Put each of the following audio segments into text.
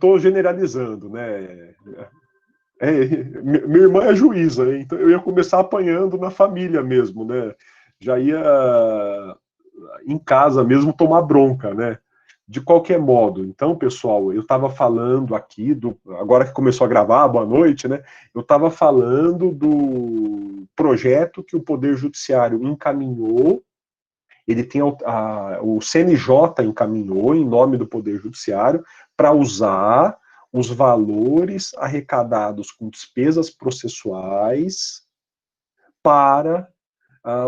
estou generalizando, né? Minha irmã é juíza, então eu ia começar apanhando na família mesmo, né? Já ia em casa mesmo tomar bronca, né? De qualquer modo, então, pessoal, eu estava falando aqui, agora que começou a gravar, boa noite, né? Eu estava falando do projeto que o Poder Judiciário encaminhou, ele tem o CNJ encaminhou, em nome do Poder Judiciário, para usar os valores arrecadados com despesas processuais para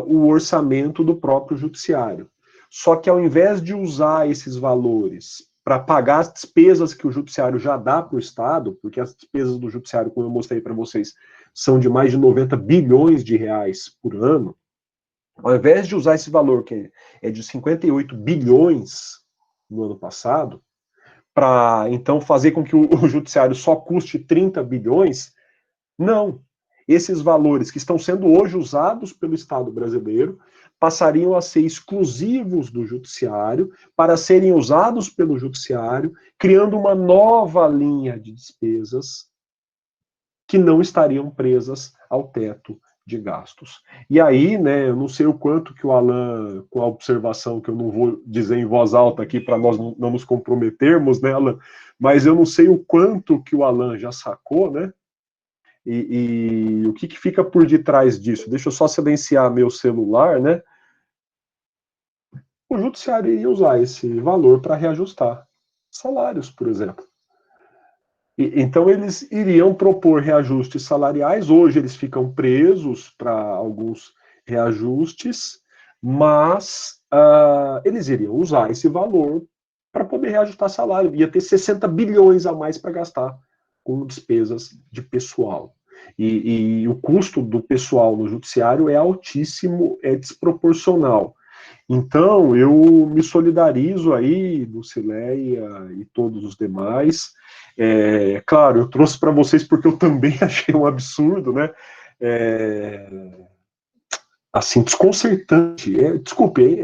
o orçamento do próprio Judiciário. Só que ao invés de usar esses valores para pagar as despesas que o Judiciário já dá para o Estado, porque as despesas do Judiciário, como eu mostrei para vocês, são de mais de 90 bilhões de reais por ano, ao invés de usar esse valor, que é de 58 bilhões no ano passado, para então fazer com que o Judiciário só custe 30 bilhões, não. Esses valores que estão sendo hoje usados pelo Estado brasileiro passariam a ser exclusivos do Judiciário para serem usados pelo Judiciário, criando uma nova linha de despesas que não estariam presas ao teto de gastos. E aí, né, eu não sei o quanto que o Alan, com a observação que eu não vou dizer em voz alta aqui para nós não nos comprometermos, né, Alan, mas eu não sei o quanto que o Alan já sacou, né, e o que fica por detrás disso? Deixa eu só silenciar meu celular, né? O Judiciário ia usar esse valor para reajustar salários, por exemplo. Então, eles iriam propor reajustes salariais. Hoje, eles ficam presos para alguns reajustes, mas eles iriam usar esse valor para poder reajustar salário. Ia ter 60 bilhões a mais para gastar com despesas de pessoal. E o custo do pessoal no judiciário é altíssimo, é desproporcional. Então, eu me solidarizo aí, Lucileia e todos os demais. Claro, eu trouxe para vocês porque eu também achei um absurdo, né? Assim, desconcertante. Desculpe,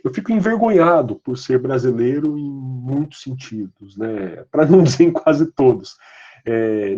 eu fico envergonhado por ser brasileiro em muitos sentidos, né? Para não dizer em quase todos.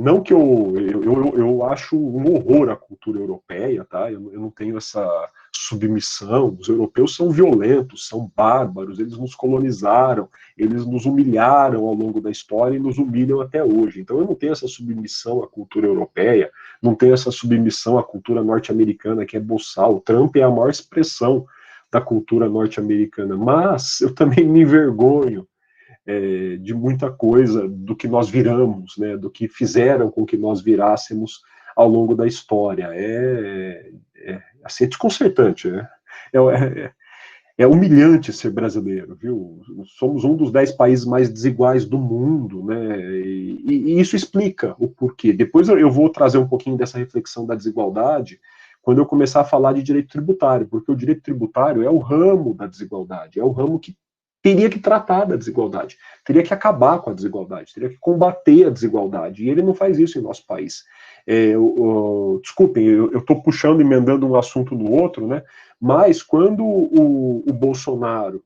Não que eu acho um horror a cultura europeia, tá? Eu não tenho essa submissão. Os europeus são violentos, são bárbaros, eles nos colonizaram, eles nos humilharam ao longo da história e nos humilham até hoje. Então eu não tenho essa submissão à cultura europeia, não tenho essa submissão à cultura norte-americana, que é boçal. O Trump é a maior expressão da cultura norte-americana, mas eu também me envergonho de muita coisa do que nós viramos, né, do que fizeram com que nós virássemos ao longo da história. Assim, é desconcertante, né? É humilhante ser brasileiro, viu? Somos um dos 10 países mais desiguais do mundo, né? E isso explica o porquê. Depois eu vou trazer um pouquinho dessa reflexão da desigualdade quando eu começar a falar de direito tributário, porque o direito tributário é o ramo da desigualdade, é o ramo que teria que tratar da desigualdade, teria que acabar com a desigualdade, teria que combater a desigualdade, e ele não faz isso em nosso país. Desculpem, eu estou puxando, emendando um assunto no outro, né? Mas quando o Bolsonaro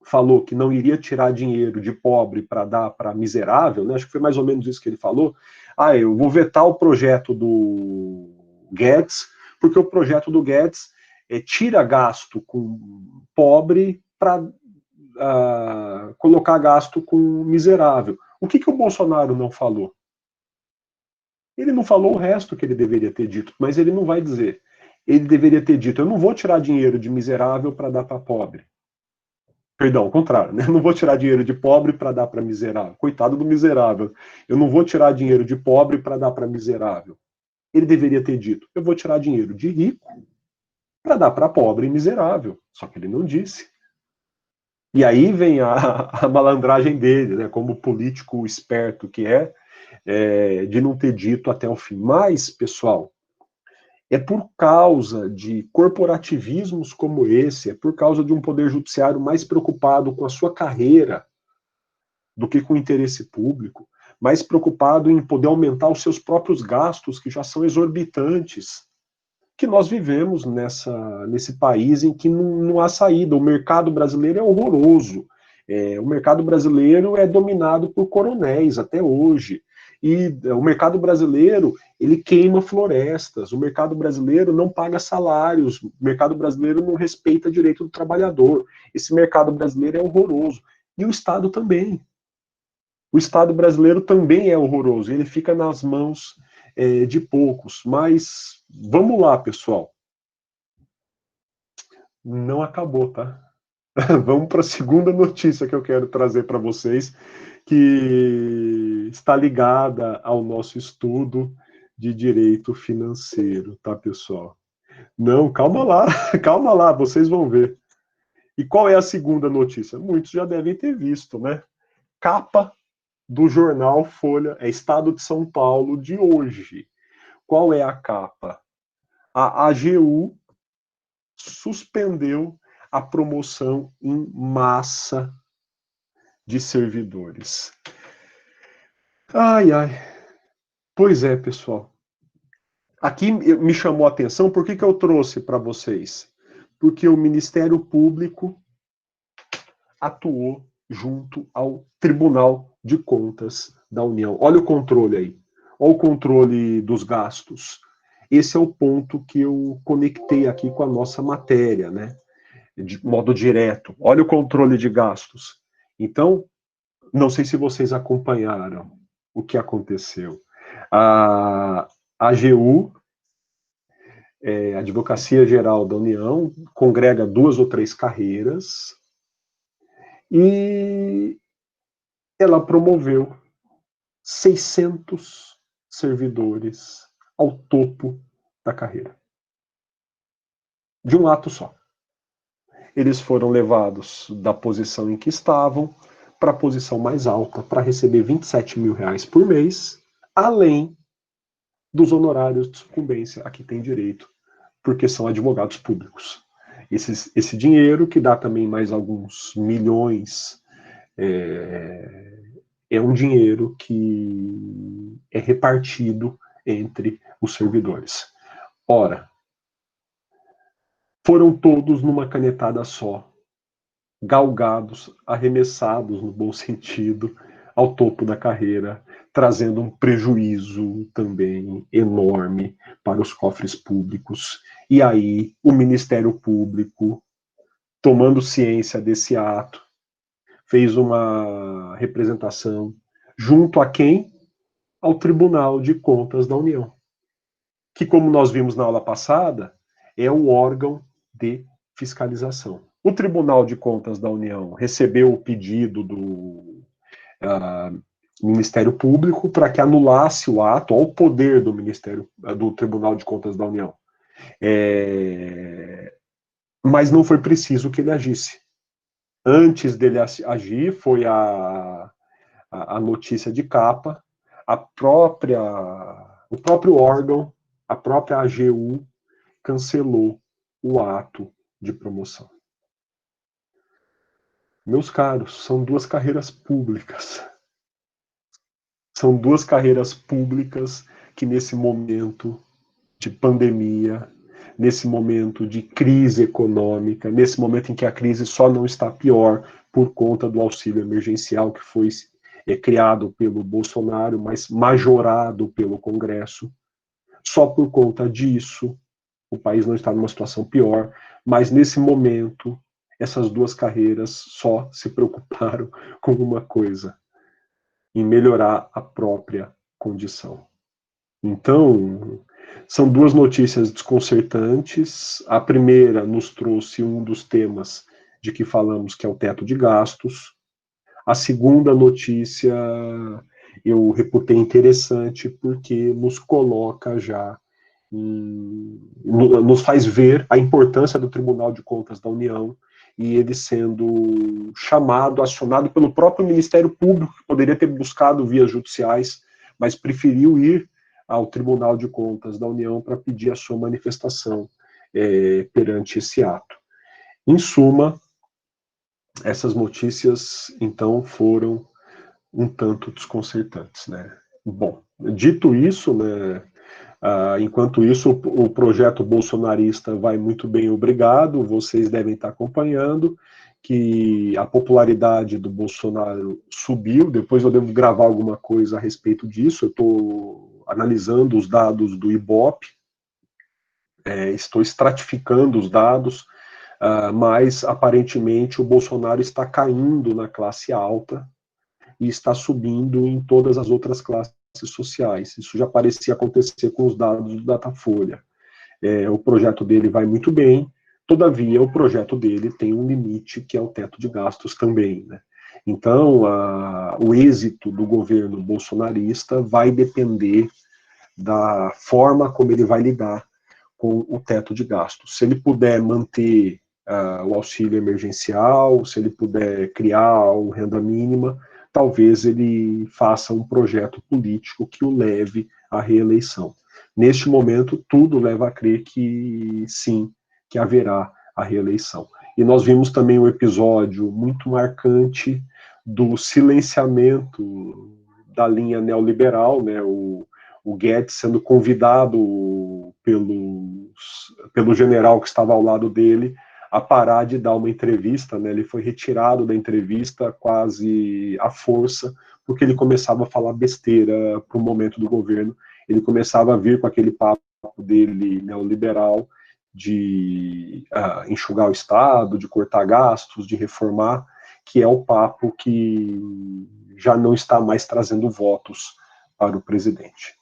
falou que não iria tirar dinheiro de pobre para dar para miserável, né? Acho que foi mais ou menos isso que ele falou. Eu vou vetar o projeto do Guedes, porque o projeto do Guedes tira gasto com pobre para colocar gasto com miserável. O que o Bolsonaro não falou? Ele não falou o resto que ele deveria ter dito, mas ele não vai dizer. Ele deveria ter dito: eu não vou tirar dinheiro de miserável para dar para pobre. Perdão, ao contrário, né? Eu não vou tirar dinheiro de pobre para dar para miserável. Coitado do miserável. Eu não vou tirar dinheiro de pobre para dar para miserável. Ele deveria ter dito: eu vou tirar dinheiro de rico para dar para pobre e miserável. Só que ele não disse. E aí vem a malandragem dele, né? Como político esperto que de não ter dito até o fim. Mas, pessoal, é por causa de corporativismos como esse, é por causa de um poder judiciário mais preocupado com a sua carreira do que com o interesse público, mais preocupado em poder aumentar os seus próprios gastos, que já são exorbitantes, que nós vivemos nesse país em que não há saída. O mercado brasileiro é horroroso. O mercado brasileiro é dominado por coronéis até hoje. E o mercado brasileiro, ele queima florestas, o mercado brasileiro não paga salários, o mercado brasileiro não respeita direito do trabalhador. Esse mercado brasileiro é horroroso. E o Estado também. O Estado brasileiro também é horroroso, ele fica nas mãos de poucos. Mas vamos lá, pessoal. Não acabou, tá? Vamos para a segunda notícia que eu quero trazer para vocês, que está ligada ao nosso estudo de direito financeiro, tá, pessoal? Não, calma lá, calma lá, vocês vão ver. E qual é a segunda notícia? Muitos já devem ter visto, né? Capa do jornal Folha, Estado de São Paulo, de hoje. Qual é a capa? A AGU suspendeu a promoção em massa de servidores. Ai, ai. Pois é, pessoal. Aqui me chamou a atenção, por que eu trouxe para vocês? Porque o Ministério Público atuou junto ao Tribunal de Contas da União. Olha o controle aí. Olha o controle dos gastos. Esse é o ponto que eu conectei aqui com a nossa matéria, né? De modo direto. Olha o controle de gastos. Então, não sei se vocês acompanharam o que aconteceu. A AGU, Advocacia Geral da União, congrega 2 ou 3 carreiras e ela promoveu 600 servidores ao topo da carreira. De um ato só. Eles foram levados da posição em que estavam para a posição mais alta, para receber R$27 mil por mês, além dos honorários de sucumbência a que tem direito, porque são advogados públicos. Esse dinheiro, que dá também mais alguns milhões, é um dinheiro que é repartido entre os servidores. Ora, foram todos numa canetada só, galgados, arremessados no bom sentido, ao topo da carreira, trazendo um prejuízo também enorme para os cofres públicos. E aí o Ministério Público, tomando ciência desse ato, fez uma representação junto a quem? Ao Tribunal de Contas da União, que, como nós vimos na aula passada, é o órgão de fiscalização. O Tribunal de Contas da União recebeu o pedido do Ministério Público para que anulasse o ato, ao poder do Tribunal de Contas da União. Mas não foi preciso que ele agisse. Antes dele agir, foi a notícia de capa, o próprio órgão, a própria AGU, cancelou o ato de promoção. Meus caros, são 2 carreiras públicas. São 2 carreiras públicas que, nesse momento de pandemia, nesse momento de crise econômica, nesse momento em que a crise só não está pior por conta do auxílio emergencial que foi criado pelo Bolsonaro, mas majorado pelo Congresso, só por conta disso o país não está numa situação pior, mas nesse momento essas 2 carreiras só se preocuparam com uma coisa: em melhorar a própria condição. Então, são 2 notícias desconcertantes. A primeira nos trouxe um dos temas de que falamos, que é o teto de gastos. A segunda notícia eu reputei interessante porque nos coloca já, nos faz ver a importância do Tribunal de Contas da União, e ele sendo chamado, acionado pelo próprio Ministério Público, que poderia ter buscado vias judiciais, mas preferiu ir ao Tribunal de Contas da União para pedir a sua manifestação perante esse ato. Em suma, essas notícias, então, foram um tanto desconcertantes, né? Bom, dito isso, né, enquanto isso, o projeto bolsonarista vai muito bem, obrigado, vocês devem estar acompanhando, que a popularidade do Bolsonaro subiu. Depois eu devo gravar alguma coisa a respeito disso. Eu estou analisando os dados do Ibope, estou estratificando os dados, mas aparentemente o Bolsonaro está caindo na classe alta e está subindo em todas as outras classes sociais. Isso já parecia acontecer com os dados do Datafolha. O projeto dele vai muito bem, todavia o projeto dele tem um limite, que é o teto de gastos também, né? Então, o êxito do governo bolsonarista vai depender da forma como ele vai lidar com o teto de gastos. Se ele puder manter o auxílio emergencial, se ele puder criar a renda mínima, talvez ele faça um projeto político que o leve à reeleição. Neste momento, tudo leva a crer que sim, que haverá a reeleição. E nós vimos também um episódio muito marcante do silenciamento da linha neoliberal, né, o Guedes sendo convidado pelo general que estava ao lado dele a parar de dar uma entrevista, né? Ele foi retirado da entrevista quase à força, porque ele começava a falar besteira para o momento do governo, ele começava a vir com aquele papo dele neoliberal de enxugar o Estado, de cortar gastos, de reformar, que é o papo que já não está mais trazendo votos para o presidente.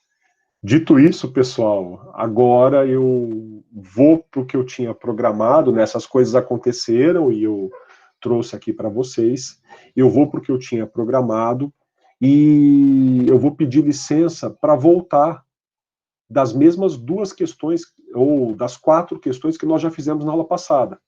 Dito isso, pessoal, agora eu vou para o que eu tinha programado, né? Essas coisas aconteceram e eu trouxe aqui para vocês. Eu vou para o que eu tinha programado e eu vou pedir licença para voltar das mesmas duas questões, ou das 4 questões que nós já fizemos na aula passada.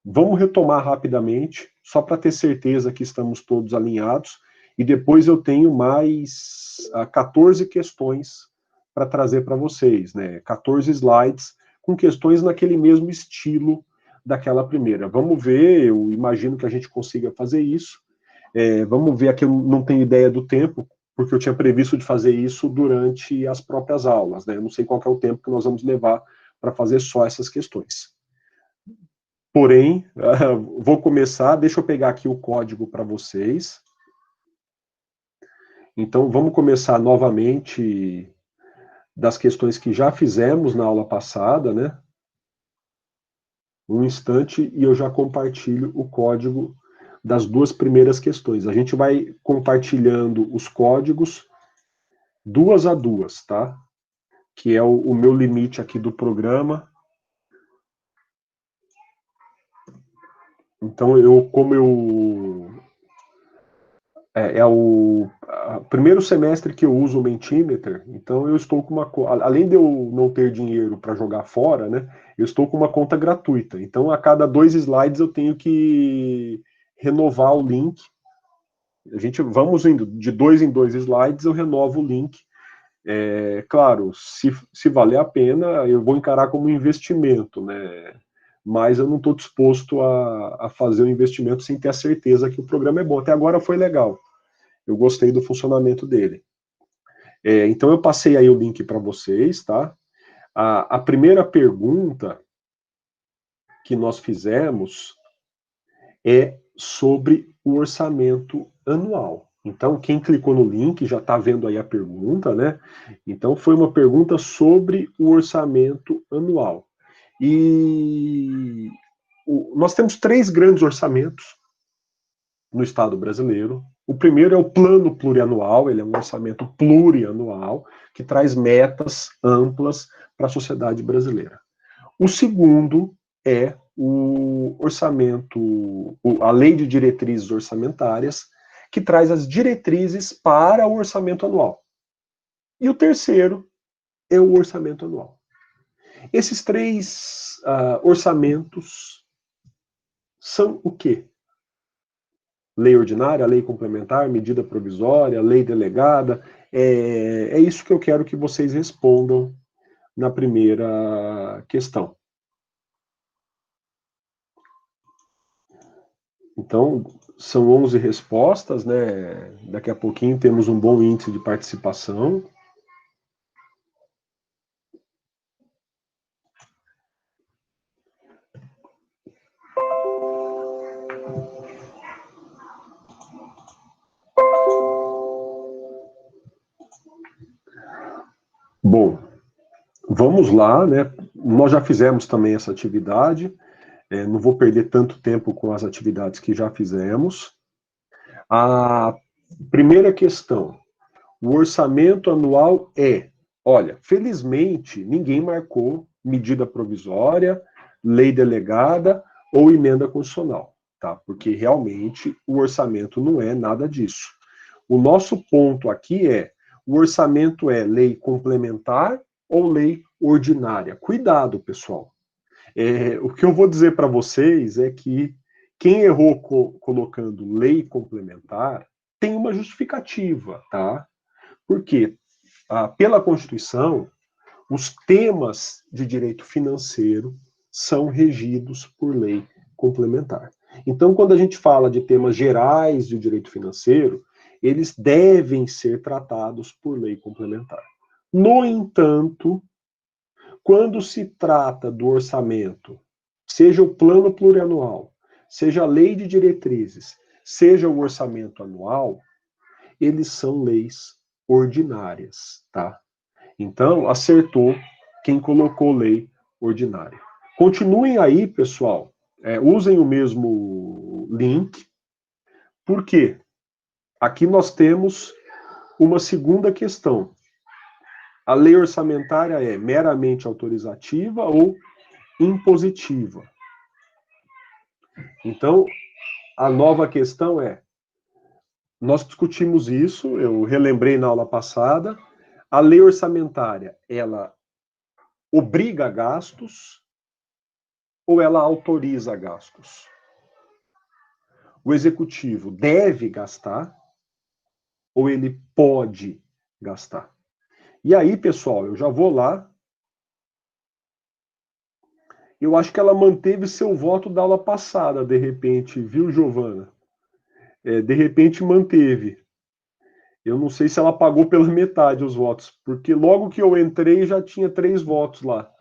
Vamos retomar rapidamente, só para ter certeza que estamos todos alinhados, e depois eu tenho mais 14 questões para trazer para vocês, né? 14 slides com questões naquele mesmo estilo daquela primeira. Vamos ver, eu imagino que a gente consiga fazer isso. Vamos ver, aqui eu não tenho ideia do tempo, porque eu tinha previsto de fazer isso durante as próprias aulas, né? Eu não sei qual é o tempo que nós vamos levar para fazer só essas questões. Porém, vou começar, deixa eu pegar aqui o código para vocês. Então, vamos começar novamente das questões que já fizemos na aula passada, né? Um instante e eu já compartilho o código das 2 primeiras questões. A gente vai compartilhando os códigos 2 a 2, tá? Que é o meu limite aqui do programa. Então, é o primeiro semestre que eu uso o Mentimeter, então eu estou com além de eu não ter dinheiro para jogar fora, né, eu estou com uma conta gratuita. Então, a cada 2 slides eu tenho que renovar o link. Vamos indo de 2 em 2 slides, eu renovo o link. Claro, se valer a pena, eu vou encarar como um investimento, né? Mas eu não estou disposto a fazer um investimento sem ter a certeza que o programa é bom. Até agora foi legal. Eu gostei do funcionamento dele. Então eu passei aí o link para vocês, tá? A primeira pergunta que nós fizemos é sobre o orçamento anual. Então, quem clicou no link já está vendo aí a pergunta, né? Então, foi uma pergunta sobre o orçamento anual. E nós temos 3 grandes orçamentos no Estado brasileiro. O primeiro é o Plano Plurianual, ele é um orçamento plurianual que traz metas amplas para a sociedade brasileira. O segundo é o orçamento, a Lei de Diretrizes Orçamentárias, que traz as diretrizes para o orçamento anual. E o terceiro é o orçamento anual. Esses 3 orçamentos são o quê? Lei ordinária, lei complementar, medida provisória, lei delegada. É isso que eu quero que vocês respondam na primeira questão. Então, são 11 respostas, né? Daqui a pouquinho temos um bom índice de participação. Bom, vamos lá, né? Nós já fizemos também essa atividade, não vou perder tanto tempo com as atividades que já fizemos. A primeira questão, o orçamento anual olha, felizmente ninguém marcou medida provisória, lei delegada ou emenda constitucional, tá? Porque realmente o orçamento não é nada disso. O nosso ponto aqui o orçamento é lei complementar ou lei ordinária? Cuidado, pessoal. O que eu vou dizer para vocês é que quem errou colocando lei complementar tem uma justificativa, tá? Porque, pela Constituição, os temas de direito financeiro são regidos por lei complementar. Então, quando a gente fala de temas gerais de direito financeiro, eles devem ser tratados por lei complementar. No entanto, quando se trata do orçamento, seja o plano plurianual, seja a lei de diretrizes, seja o orçamento anual, eles são leis ordinárias, tá? Então, acertou quem colocou lei ordinária. Continuem aí, pessoal, usem o mesmo link, porque aqui nós temos uma segunda questão. A lei orçamentária é meramente autorizativa ou impositiva? Então, a nova questão nós discutimos isso, eu relembrei na aula passada, a lei orçamentária, ela obriga gastos ou ela autoriza gastos? O executivo deve gastar ou ele pode gastar? E aí, pessoal, eu já vou lá. Eu acho que ela manteve seu voto da aula passada, de repente, viu, Giovana? De repente manteve. Eu não sei se ela pagou pela metade os votos, porque logo que eu entrei já tinha 3 votos lá.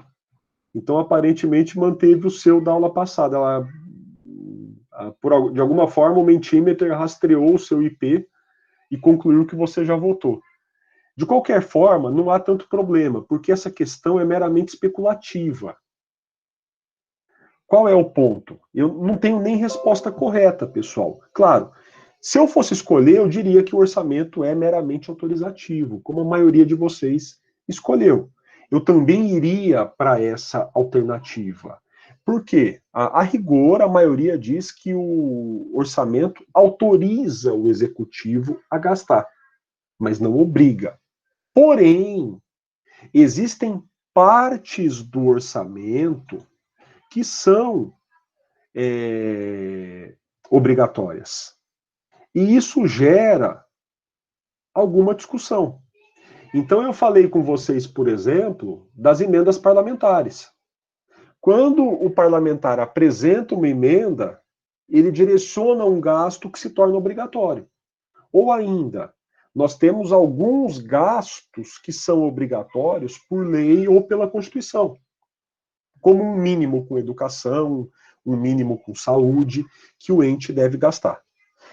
Então, aparentemente, manteve o seu da aula passada. Ela, de alguma forma, o Mentimeter rastreou o seu IP e concluiu que você já votou. De qualquer forma, não há tanto problema, porque essa questão é meramente especulativa. Qual é o ponto? Eu não tenho nem resposta correta, pessoal. Claro, se eu fosse escolher, eu diria que o orçamento é meramente autorizativo, como a maioria de vocês escolheu. Eu também iria para essa alternativa. Por quê? A rigor, a maioria diz que o orçamento autoriza o executivo a gastar, mas não obriga. Porém, existem partes do orçamento que são obrigatórias. E isso gera alguma discussão. Então, eu falei com vocês, por exemplo, das emendas parlamentares. Quando o parlamentar apresenta uma emenda, ele direciona um gasto que se torna obrigatório. Ou ainda, nós temos alguns gastos que são obrigatórios por lei ou pela Constituição, como um mínimo com educação, um mínimo com saúde, que o ente deve gastar.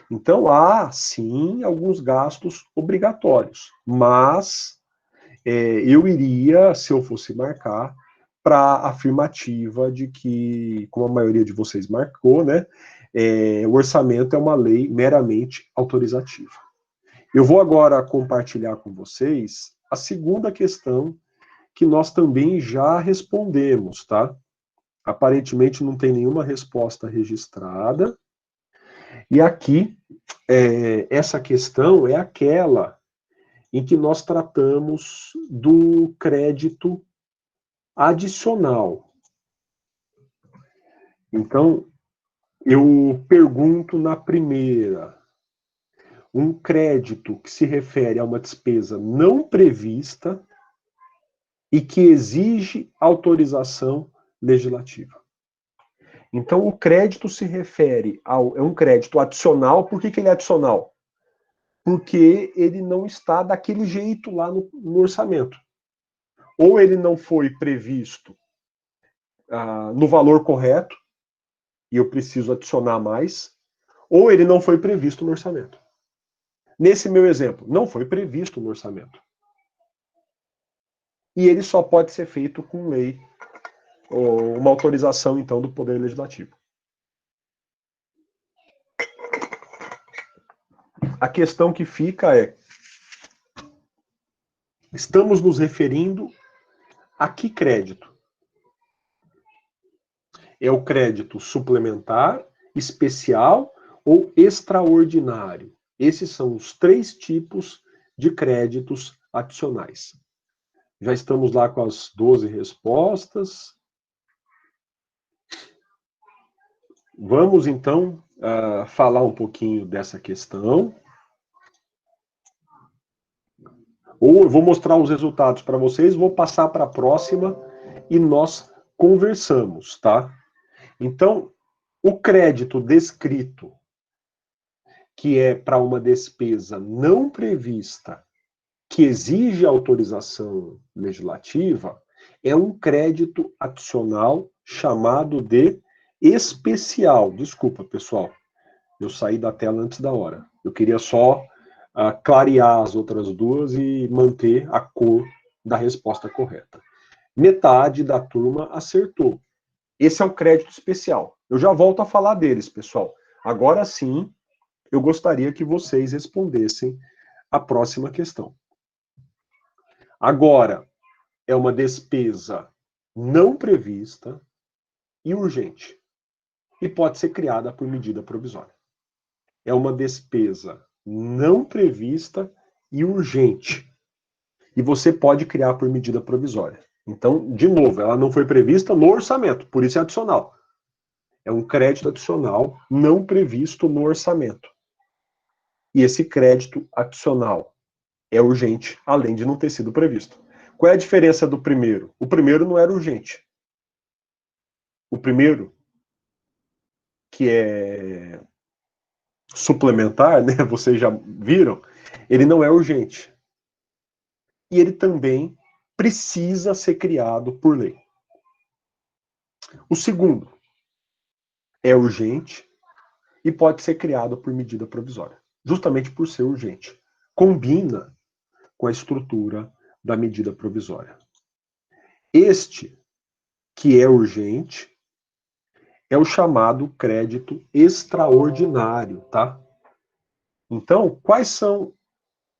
Então, há, sim, alguns gastos obrigatórios, mas eu iria, se eu fosse marcar, para a afirmativa de que, como a maioria de vocês marcou, né, o orçamento é uma lei meramente autorizativa. Eu vou agora compartilhar com vocês a segunda questão que nós também já respondemos, tá? Aparentemente não tem nenhuma resposta registrada. E aqui, essa questão é aquela em que nós tratamos do crédito adicional. Então, eu pergunto na primeira, um crédito que se refere a uma despesa não prevista e que exige autorização legislativa. Então, o crédito se refere é um crédito adicional. Por que ele é adicional? Porque ele não está daquele jeito lá no orçamento. Ou ele não foi previsto no valor correto, e eu preciso adicionar mais, ou ele não foi previsto no orçamento. Nesse meu exemplo, não foi previsto no orçamento. e ele só pode ser feito com lei, ou uma autorização, então, do Poder Legislativo. A questão que fica é: estamos nos referindo a que crédito? É o crédito suplementar, especial ou extraordinário? Esses são os 3 tipos de créditos adicionais. Já estamos lá com as 12 respostas. Vamos, então, falar um pouquinho dessa questão. Ou eu vou mostrar os resultados para vocês, vou passar para a próxima e nós conversamos, tá? Então, o crédito descrito, que é para uma despesa não prevista, que exige autorização legislativa, é um crédito adicional chamado de especial. Desculpa, pessoal, eu saí da tela antes da hora. Eu queria só clarear as outras duas e manter a cor da resposta correta. Metade da turma acertou. Esse é o crédito especial. Eu já volto a falar deles, pessoal. Agora sim, eu gostaria que vocês respondessem a próxima questão. Agora, é uma despesa não prevista e urgente, e pode ser criada por medida provisória. É uma despesa não prevista e urgente, e você pode criar por medida provisória. Então, de novo, ela não foi prevista no orçamento, por isso é adicional. É um crédito adicional não previsto no orçamento. E esse crédito adicional é urgente, além de não ter sido previsto. Qual é a diferença do primeiro? O primeiro não era urgente. O primeiro, que é suplementar, né, vocês já viram, ele não é urgente. E ele também precisa ser criado por lei. O segundo é urgente e pode ser criado por medida provisória, justamente por ser urgente. Combina com a estrutura da medida provisória. Este, que é urgente, é o chamado crédito extraordinário, tá? Então, quais são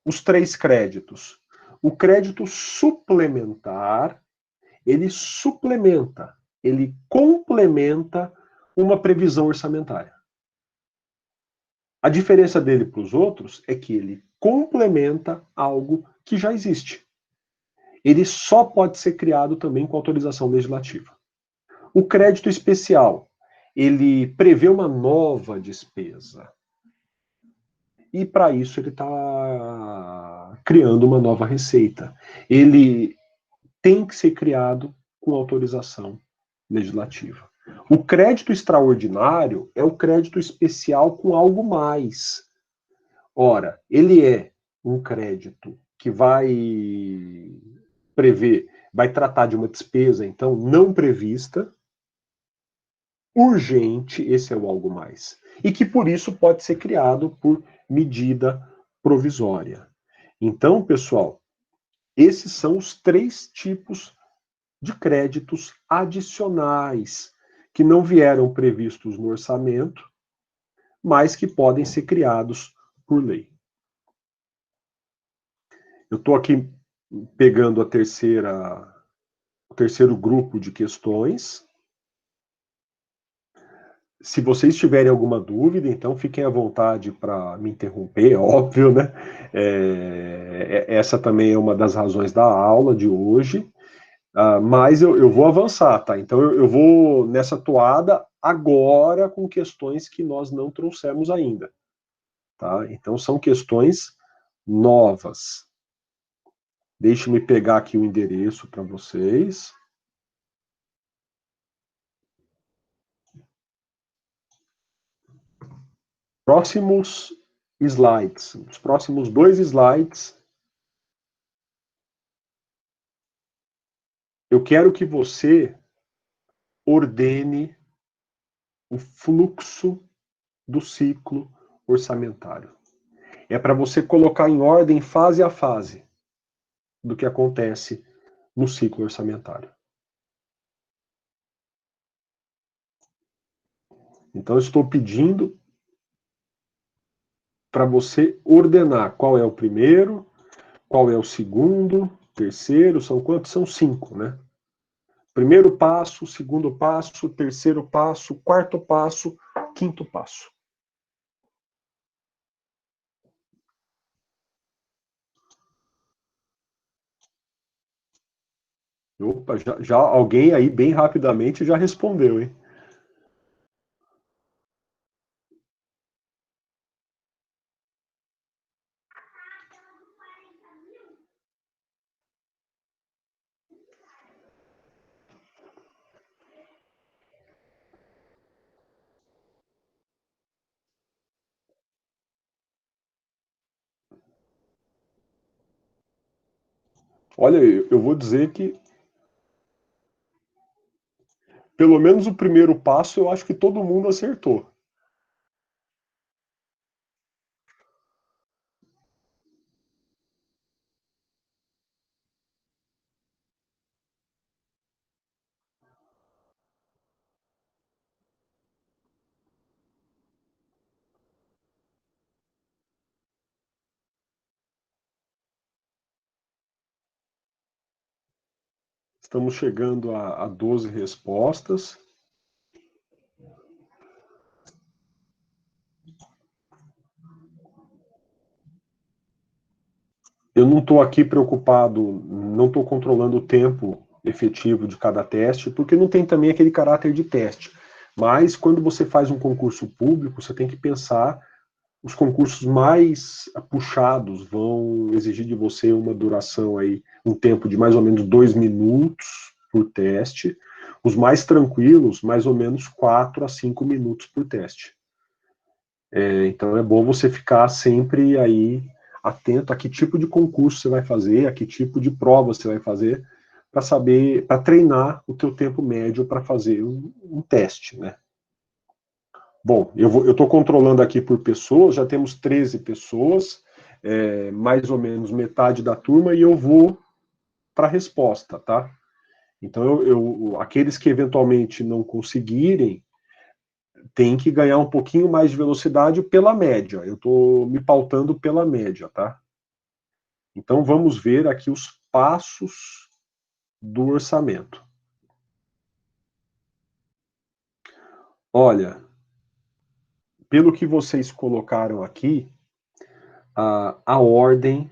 os 3 créditos? O crédito suplementar, ele suplementa, ele complementa uma previsão orçamentária. A diferença dele para os outros é que ele complementa algo que já existe. Ele só pode ser criado também com autorização legislativa. O crédito especial, ele prevê uma nova despesa. E para isso ele está criando uma nova receita. Ele tem que ser criado com autorização legislativa. O crédito extraordinário é o crédito especial com algo mais. Ora, ele é um crédito que vai prever, vai tratar de uma despesa, então, não prevista, urgente, esse é o algo mais, e que por isso pode ser criado por medida provisória. Então, pessoal, esses são os 3 tipos de créditos adicionais que não vieram previstos no orçamento, mas que podem ser criados por lei. Eu estou aqui pegando o terceiro grupo de questões. Se vocês tiverem alguma dúvida, então fiquem à vontade para me interromper, óbvio, né? Essa também é uma das razões da aula de hoje, mas eu vou avançar, tá? Então eu vou nessa toada agora com questões que nós não trouxemos ainda, tá? Então são questões novas. Deixe-me pegar aqui o endereço para vocês. Próximos slides, os próximos 2 slides, eu quero que você ordene o fluxo do ciclo orçamentário. É para você colocar em ordem fase a fase do que acontece no ciclo orçamentário. Então, eu estou pedindo para você ordenar qual é o primeiro, qual é o segundo, terceiro, são quantos? São 5, né? Primeiro passo, segundo passo, terceiro passo, quarto passo, quinto passo. Opa, já alguém aí bem rapidamente já respondeu, hein? Olha, eu vou dizer que pelo menos o primeiro passo eu acho que todo mundo acertou. Estamos chegando a 12 respostas. Eu não estou aqui preocupado, não estou controlando o tempo efetivo de cada teste, porque não tem também aquele caráter de teste. Mas quando você faz um concurso público, você tem que pensar, os concursos mais puxados vão exigir de você uma duração aí, um tempo de mais ou menos 2 minutos por teste. Os mais tranquilos, mais ou menos 4 a 5 minutos por teste. Então é bom você ficar sempre aí atento a que tipo de concurso você vai fazer, a que tipo de prova você vai fazer, para saber, para treinar o teu tempo médio para fazer um teste, né? Bom, eu estou controlando aqui por pessoas, já temos 13 pessoas, mais ou menos metade da turma, e eu vou para a resposta, tá? Então, aqueles que eventualmente não conseguirem, tem que ganhar um pouquinho mais de velocidade pela média. Eu estou me pautando pela média, tá? Então, vamos ver aqui os passos do orçamento. Olha, pelo que vocês colocaram aqui, a ordem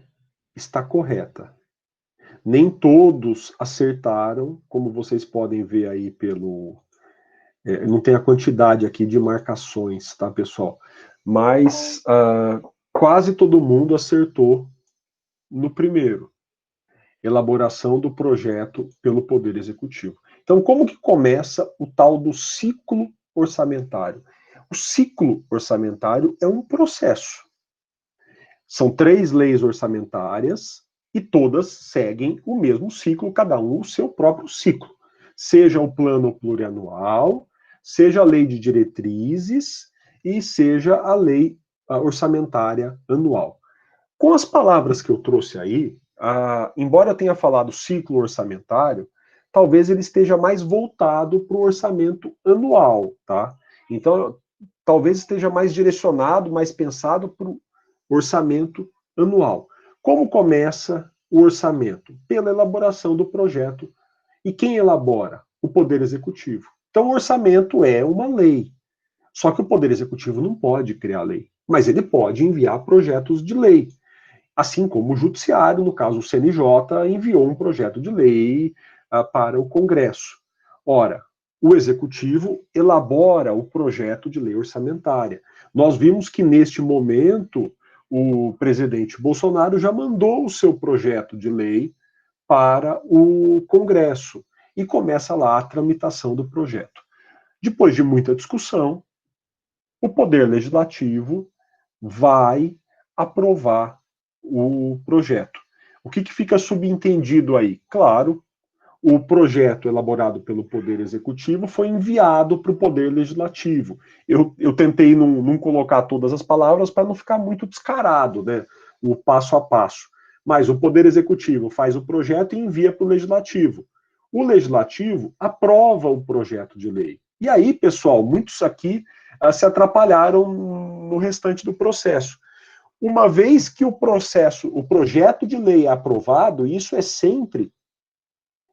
está correta. Nem todos acertaram, como vocês podem ver aí pelo... não tem a quantidade aqui de marcações, tá, pessoal? Mas quase todo mundo acertou no primeiro. Elaboração do projeto pelo Poder Executivo. Então, como que começa o tal do ciclo orçamentário? O ciclo orçamentário é um processo. São 3 leis orçamentárias e todas seguem o mesmo ciclo, cada um o seu próprio ciclo. Seja o plano plurianual, seja a lei de diretrizes e seja a lei orçamentária anual. Com as palavras que eu trouxe aí, embora eu tenha falado ciclo orçamentário, talvez ele esteja mais voltado para o orçamento anual, tá? Então, talvez esteja mais direcionado, mais pensado para o orçamento anual. Como começa o orçamento? Pela elaboração do projeto. E quem elabora? O Poder Executivo. Então, o orçamento é uma lei. Só que o Poder Executivo não pode criar lei, mas ele pode enviar projetos de lei. Assim como o Judiciário, no caso o CNJ, enviou um projeto de lei para o Congresso. Ora, o Executivo elabora o projeto de lei orçamentária. Nós vimos que, neste momento, o presidente Bolsonaro já mandou o seu projeto de lei para o Congresso e começa lá a tramitação do projeto. Depois de muita discussão, o Poder Legislativo vai aprovar o projeto. O que fica subentendido aí? Claro, o projeto elaborado pelo Poder Executivo foi enviado para o Poder Legislativo. Eu tentei não colocar todas as palavras para não ficar muito descarado, né? O passo a passo. Mas o Poder Executivo faz o projeto e envia para o Legislativo. O Legislativo aprova o projeto de lei. E aí, pessoal, muitos aqui se atrapalharam no restante do processo. Uma vez que o projeto de lei é aprovado, isso é sempre,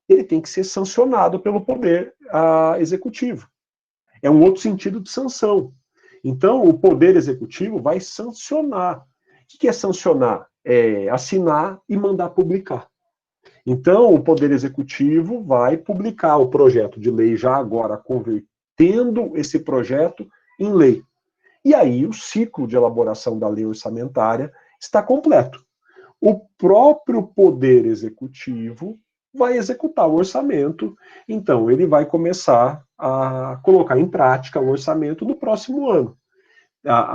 ele tem que ser sancionado pelo Poder Executivo. É um outro sentido de sanção. Então, o Poder Executivo vai sancionar. O que é sancionar? É assinar e mandar publicar. Então, o Poder Executivo vai publicar o projeto de lei já agora, convertendo esse projeto em lei. E aí, o ciclo de elaboração da lei orçamentária está completo. O próprio Poder Executivo vai executar o orçamento, então ele vai começar a colocar em prática o orçamento no próximo ano.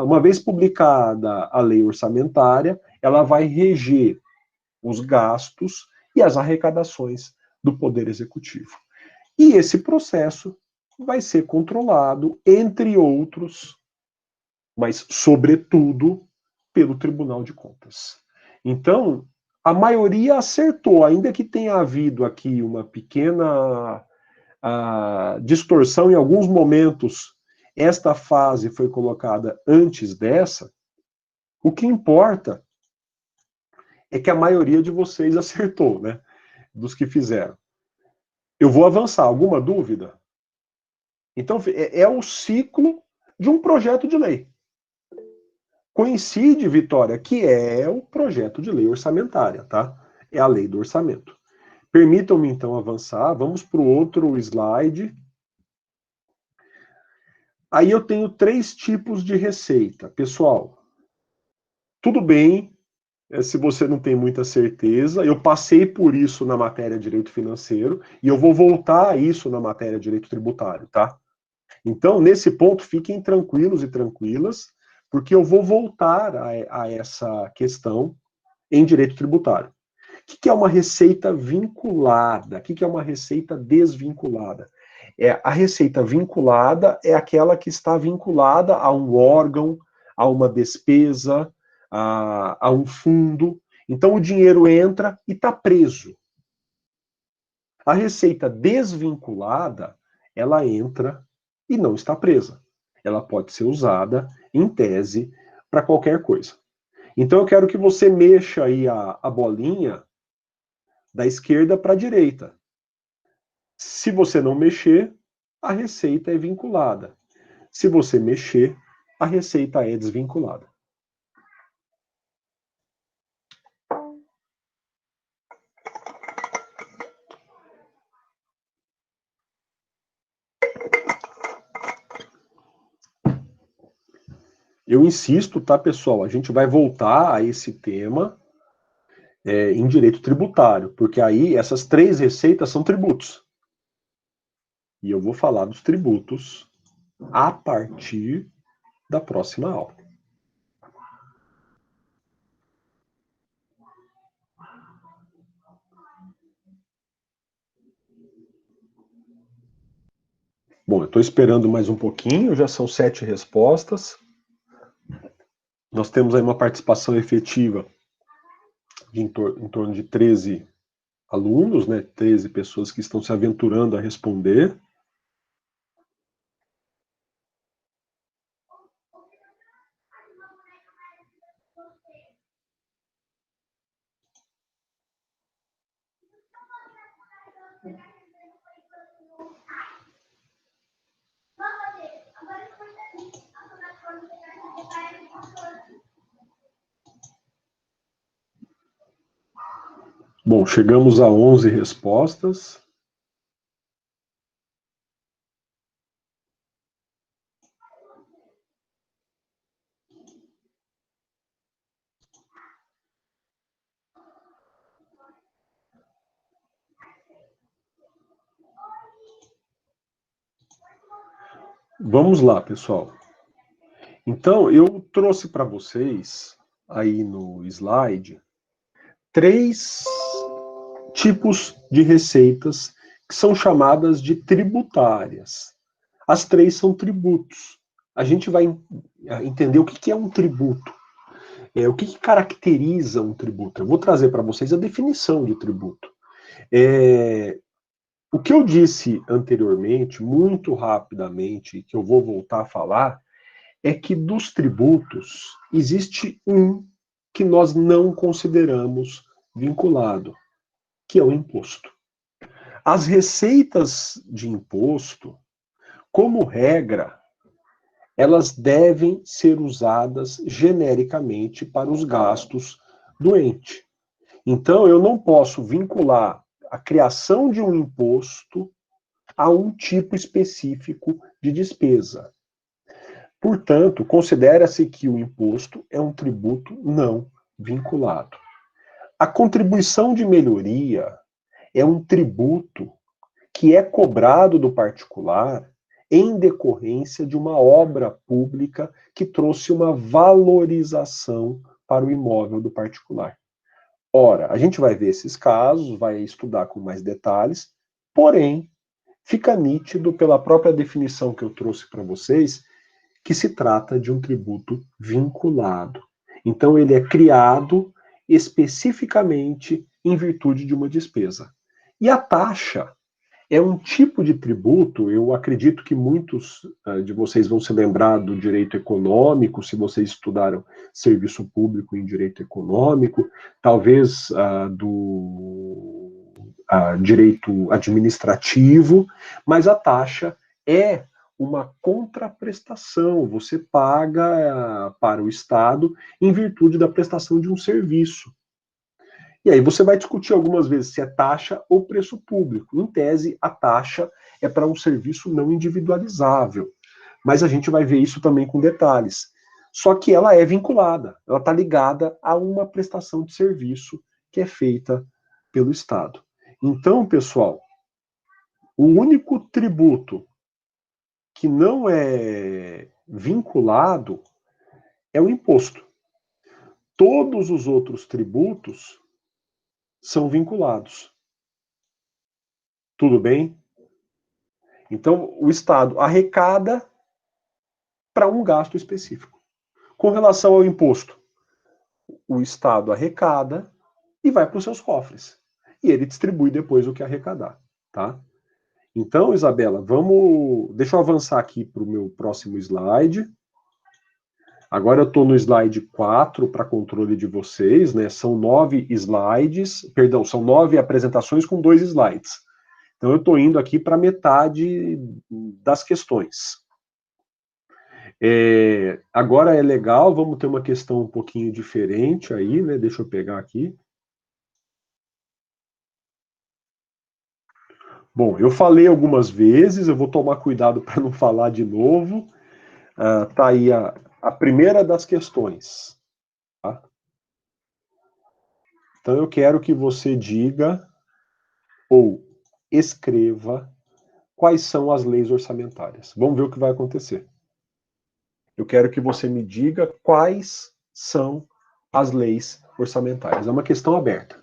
Uma vez publicada a lei orçamentária, ela vai reger os gastos e as arrecadações do Poder Executivo. E esse processo vai ser controlado, entre outros, mas, sobretudo, pelo Tribunal de Contas. Então, a maioria acertou, ainda que tenha havido aqui uma pequena distorção em alguns momentos. Esta fase foi colocada antes dessa. O que importa é que a maioria de vocês acertou, né? Dos que fizeram. Eu vou avançar. Alguma dúvida? Então, é o ciclo de um projeto de lei. Coincide, Vitória, que é o projeto de lei orçamentária, tá? É a lei do orçamento. Permitam-me, então, avançar. Vamos para o outro slide. Aí eu tenho 3 tipos de receita. Pessoal, tudo bem se você não tem muita certeza. Eu passei por isso na matéria Direito Financeiro e eu vou voltar a isso na matéria Direito Tributário, tá? Então, nesse ponto, fiquem tranquilos e tranquilas, porque eu vou voltar a essa questão em Direito Tributário. O que é uma receita vinculada? O que é uma receita desvinculada? A receita vinculada é aquela que está vinculada a um órgão, a uma despesa, a um fundo. Então, o dinheiro entra e está preso. A receita desvinculada, ela entra e não está presa. Ela pode ser usada, em tese, para qualquer coisa. Então, eu quero que você mexa aí a bolinha da esquerda para a direita. Se você não mexer, a receita é vinculada. Se você mexer, a receita é desvinculada. Eu insisto, tá, pessoal? A gente vai voltar a esse tema em direito tributário, porque aí essas 3 receitas são tributos. E eu vou falar dos tributos a partir da próxima aula. Bom, eu estou esperando mais um pouquinho, já são 7 respostas. Nós temos aí uma participação efetiva de em torno de 13 alunos, né? 13 pessoas que estão se aventurando a responder. Bom, chegamos a 11 respostas. Vamos lá, pessoal. Então, eu trouxe para vocês, aí no slide, 3 tipos de receitas que são chamadas de tributárias. As 3 são tributos. A gente vai entender o que é um tributo. O que, que caracteriza um tributo? Eu vou trazer para vocês a definição de tributo. O que eu disse anteriormente, muito rapidamente, que eu vou voltar a falar, é que dos tributos existe um que nós não consideramos vinculado, que é o imposto. As receitas de imposto, como regra, elas devem ser usadas genericamente para os gastos do ente. Então, eu não posso vincular a criação de um imposto a um tipo específico de despesa. Portanto, considera-se que o imposto é um tributo não vinculado. A contribuição de melhoria é um tributo que é cobrado do particular em decorrência de uma obra pública que trouxe uma valorização para o imóvel do particular. Ora, a gente vai ver esses casos, vai estudar com mais detalhes, porém, fica nítido pela própria definição que eu trouxe para vocês que se trata de um tributo vinculado. Então, ele é criado especificamente em virtude de uma despesa. E a taxa é um tipo de tributo, eu acredito que muitos de vocês vão se lembrar do direito econômico, se vocês estudaram serviço público em direito econômico, talvez do direito administrativo, mas a taxa é uma contraprestação, você paga para o Estado em virtude da prestação de um serviço. E aí você vai discutir algumas vezes se é taxa ou preço público. Em tese, a taxa é para um serviço não individualizável. Mas a gente vai ver isso também com detalhes. Só que ela é vinculada, ela está ligada a uma prestação de serviço que é feita pelo Estado. Então, pessoal, o único tributo que não é vinculado é o imposto. Todos os outros tributos são vinculados. Tudo bem? Então, o Estado arrecada para um gasto específico. Com relação ao imposto, o Estado arrecada e vai para os seus cofres. E ele distribui depois o que arrecadar, tá? Então, Isabela, vamos. Deixa eu avançar aqui para o meu próximo slide. Agora eu estou no slide 4 para controle de vocês, né? São 9 slides, perdão, são 9 apresentações com 2 slides. Então eu estou indo aqui para metade das questões. Agora é legal, vamos ter uma questão um pouquinho diferente aí, né? Deixa eu pegar aqui. Bom, eu falei algumas vezes, eu vou tomar cuidado para não falar de novo. Tá aí a primeira das questões. Tá? Então eu quero que você diga ou escreva quais são as leis orçamentárias. Vamos ver o que vai acontecer. Eu quero que você me diga quais são as leis orçamentárias. É uma questão aberta.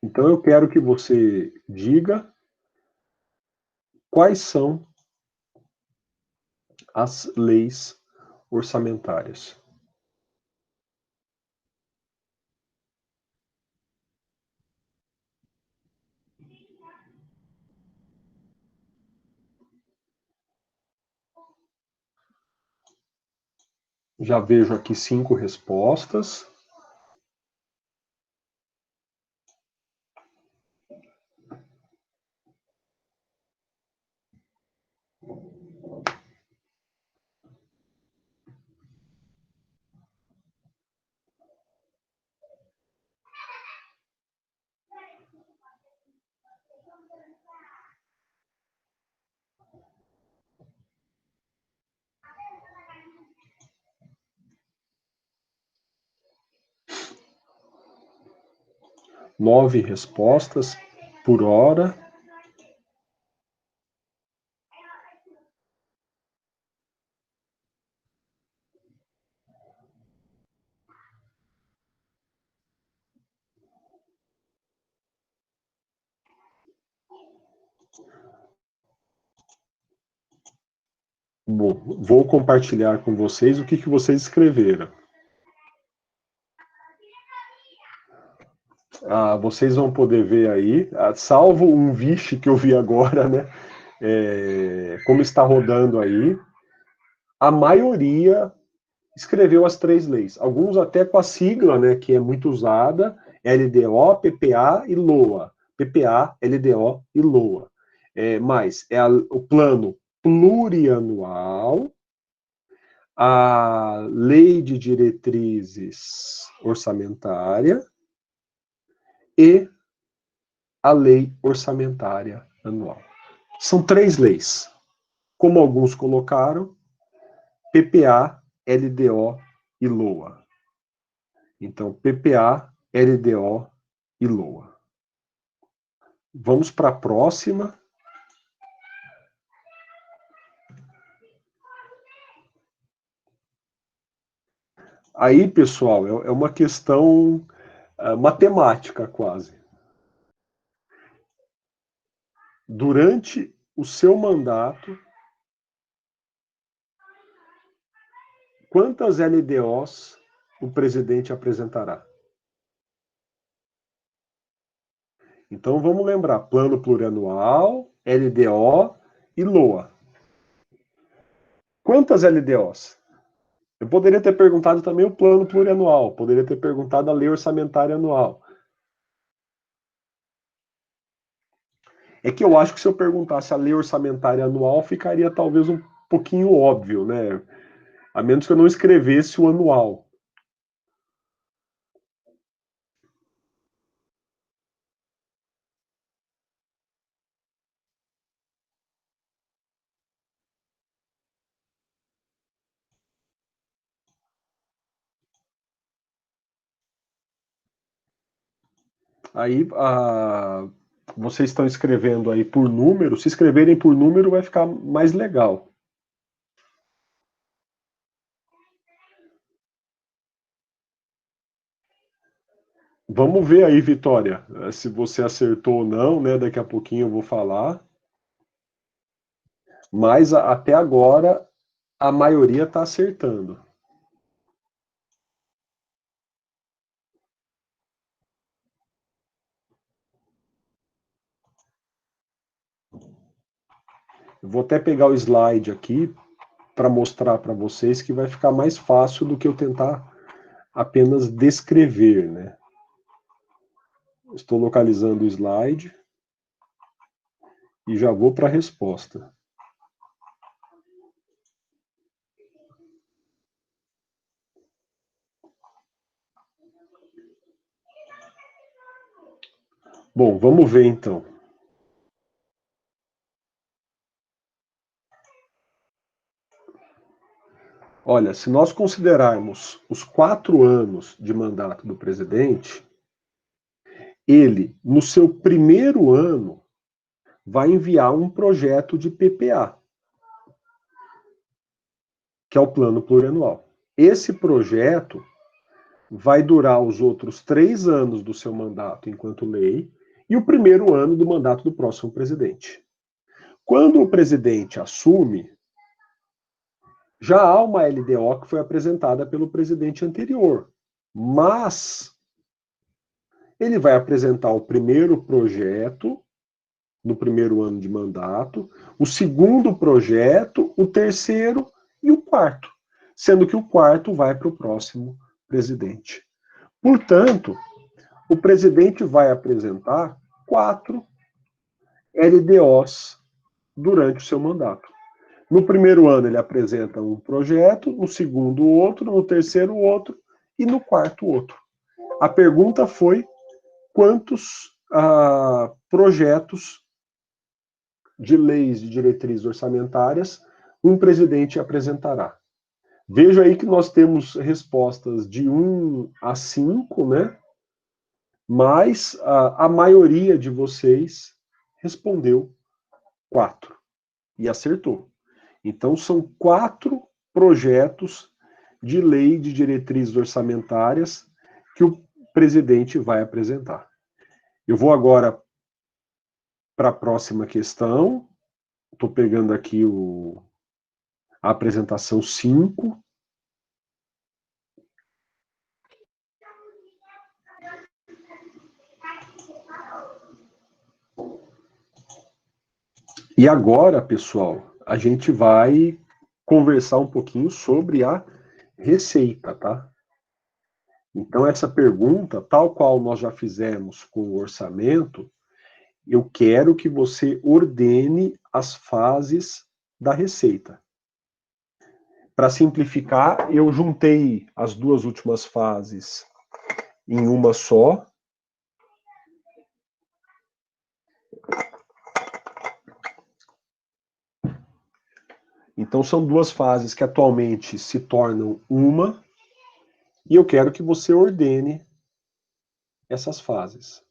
Então eu quero que você diga quais são as leis orçamentárias. Já vejo aqui 5 respostas. 9 respostas por hora. Bom, vou compartilhar com vocês o que vocês escreveram. Vocês vão poder ver aí, salvo um vixe que eu vi agora, né? Como está rodando aí, a maioria escreveu as 3 leis. Alguns até com a sigla, né, que é muito usada, LDO, PPA e LOA. PPA, LDO e LOA. Mas o plano plurianual, a lei de diretrizes orçamentária e a lei orçamentária anual. São 3 leis. Como alguns colocaram, PPA, LDO e LOA. Então, PPA, LDO e LOA. Vamos para a próxima. Aí, pessoal, é uma questão matemática quase. Durante o seu mandato, quantas LDOs o presidente apresentará? Então, vamos lembrar, plano plurianual, LDO e LOA. Quantas LDOs? Eu poderia ter perguntado também o plano plurianual, poderia ter perguntado a lei orçamentária anual. É que eu acho que se eu perguntasse a lei orçamentária anual, ficaria talvez um pouquinho óbvio, né? A menos que eu não escrevesse o anual. Aí, vocês estão escrevendo aí por número. Se escreverem por número, vai ficar mais legal. Vamos ver aí, Vitória, se você acertou ou não, né? Daqui a pouquinho eu vou falar. Mas até agora, a maioria está acertando. Eu vou até pegar o slide aqui para mostrar para vocês que vai ficar mais fácil do que eu tentar apenas descrever, né? Estou localizando o slide e já vou para a resposta. Bom, vamos ver então. Olha, se nós considerarmos os 4 anos de mandato do presidente, ele, no seu primeiro ano, vai enviar um projeto de PPA, que é o Plano Plurianual. Esse projeto vai durar os outros 3 anos do seu mandato enquanto lei e o primeiro ano do mandato do próximo presidente. Quando o presidente assume, já há uma LDO que foi apresentada pelo presidente anterior, mas ele vai apresentar o primeiro projeto no primeiro ano de mandato, o segundo projeto, o terceiro e o quarto, sendo que o quarto vai para o próximo presidente. Portanto, o presidente vai apresentar 4 LDOs durante o seu mandato. No primeiro ano ele apresenta um projeto, no segundo outro, no terceiro outro e no quarto outro. A pergunta foi quantos projetos de leis de diretrizes orçamentárias um presidente apresentará. Veja aí que nós temos respostas de 1 a 5, né? mas a maioria de vocês respondeu 4 e acertou. Então, são 4 projetos de lei de diretrizes orçamentárias que o presidente vai apresentar. Eu vou agora para a próxima questão. Estou pegando aqui a apresentação 5. E agora, pessoal, a gente vai conversar um pouquinho sobre a receita, tá? Então, essa pergunta, tal qual nós já fizemos com o orçamento, eu quero que você ordene as fases da receita. Para simplificar, eu juntei as 2 últimas fases em uma só. Então, são 2 fases que atualmente se tornam uma, e eu quero que você ordene essas fases.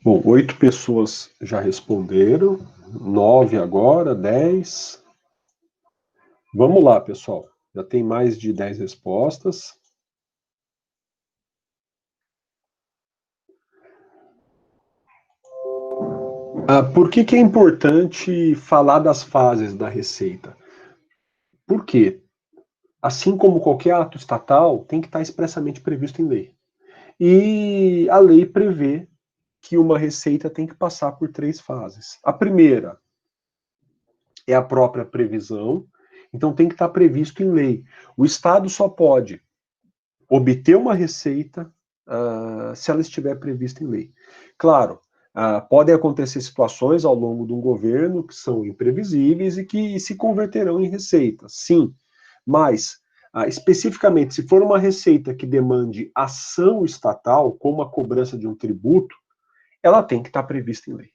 Bom, 8 pessoas já responderam, 9 agora, 10. Vamos lá, pessoal. Já tem mais de 10 respostas. Por que é importante falar das fases da receita? Por quê? Assim como qualquer ato estatal, tem que estar expressamente previsto em lei. E a lei prevê que uma receita tem que passar por 3 fases. A primeira é a própria previsão, então tem que estar previsto em lei. O Estado só pode obter uma receita se ela estiver prevista em lei. Claro, podem acontecer situações ao longo de um governo que são imprevisíveis e que se converterão em receitas, sim, mas especificamente, se for uma receita que demande ação estatal, como a cobrança de um tributo, ela tem que estar prevista em lei.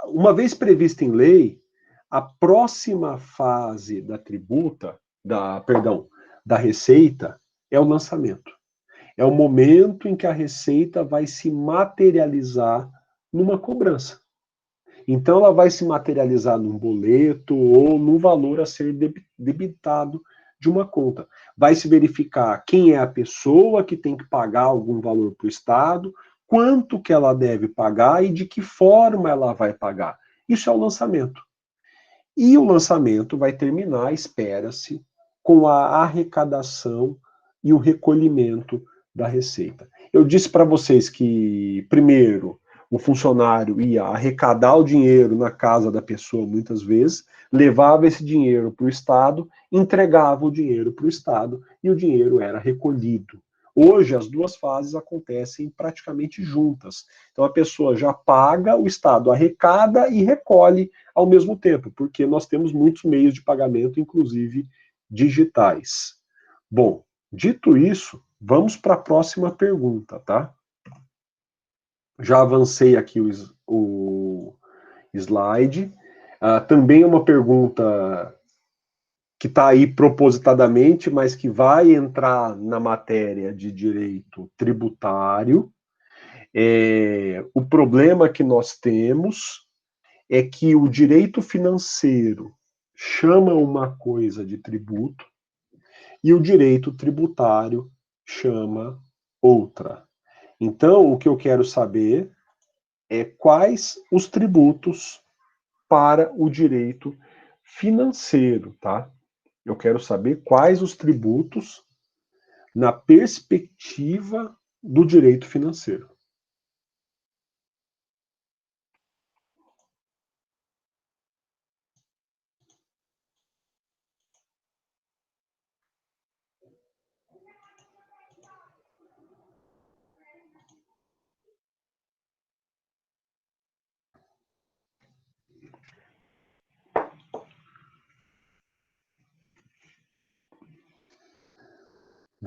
Uma vez prevista em lei, a próxima fase da da receita é o lançamento. É o momento em que a receita vai se materializar numa cobrança. Então, ela vai se materializar num boleto ou num valor a ser debitado de uma conta. Vai se verificar quem é a pessoa que tem que pagar algum valor para o Estado, quanto que ela deve pagar e de que forma ela vai pagar. Isso é o lançamento. E o lançamento vai terminar, espera-se, com a arrecadação e o recolhimento da receita. Eu disse para vocês que, primeiro, o funcionário ia arrecadar o dinheiro na casa da pessoa, muitas vezes, levava esse dinheiro para o Estado, entregava o dinheiro para o Estado e o dinheiro era recolhido. Hoje, as 2 fases acontecem praticamente juntas. Então, a pessoa já paga, o Estado arrecada e recolhe ao mesmo tempo, porque nós temos muitos meios de pagamento, inclusive digitais. Bom, dito isso, vamos para a próxima pergunta, tá? Já avancei aqui o slide. Também é uma pergunta que está aí propositadamente, mas que vai entrar na matéria de direito tributário. O problema que nós temos é que o direito financeiro chama uma coisa de tributo e o direito tributário chama outra. Então, o que eu quero saber é quais os tributos para o direito financeiro, tá? Eu quero saber quais os tributos na perspectiva do direito financeiro.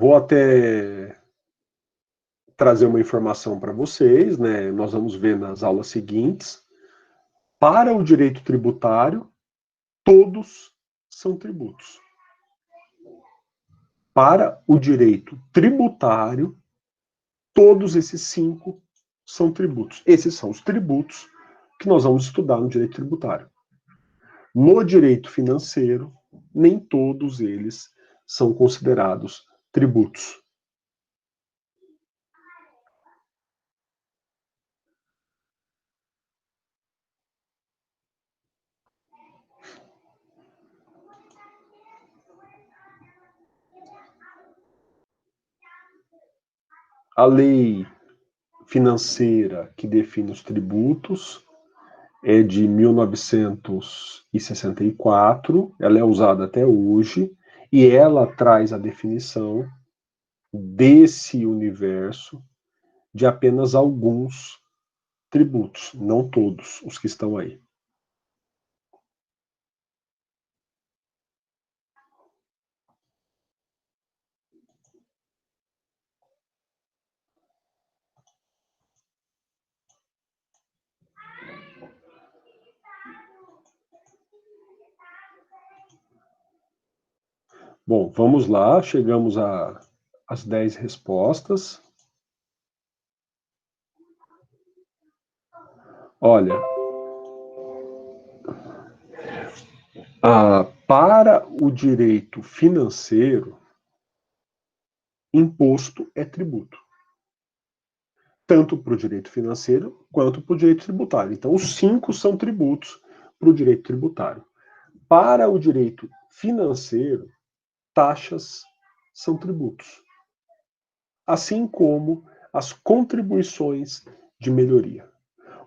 Vou até trazer uma informação para vocês, né? Nós vamos ver nas aulas seguintes. Para o direito tributário, todos são tributos. Para o direito tributário, todos esses 5 são tributos. Esses são os tributos que nós vamos estudar no direito tributário. No direito financeiro, nem todos eles são considerados tributos. A lei financeira que define os tributos é de 1964, ela é usada até hoje, e ela traz a definição desse universo de apenas alguns tributos, não todos os que estão aí. Bom, vamos lá, chegamos às 10 respostas. Olha, para o direito financeiro, imposto é tributo. Tanto para o direito financeiro quanto para o direito tributário. Então, os 5 são tributos para o direito tributário. Para o direito financeiro, taxas são tributos. Assim como as contribuições de melhoria.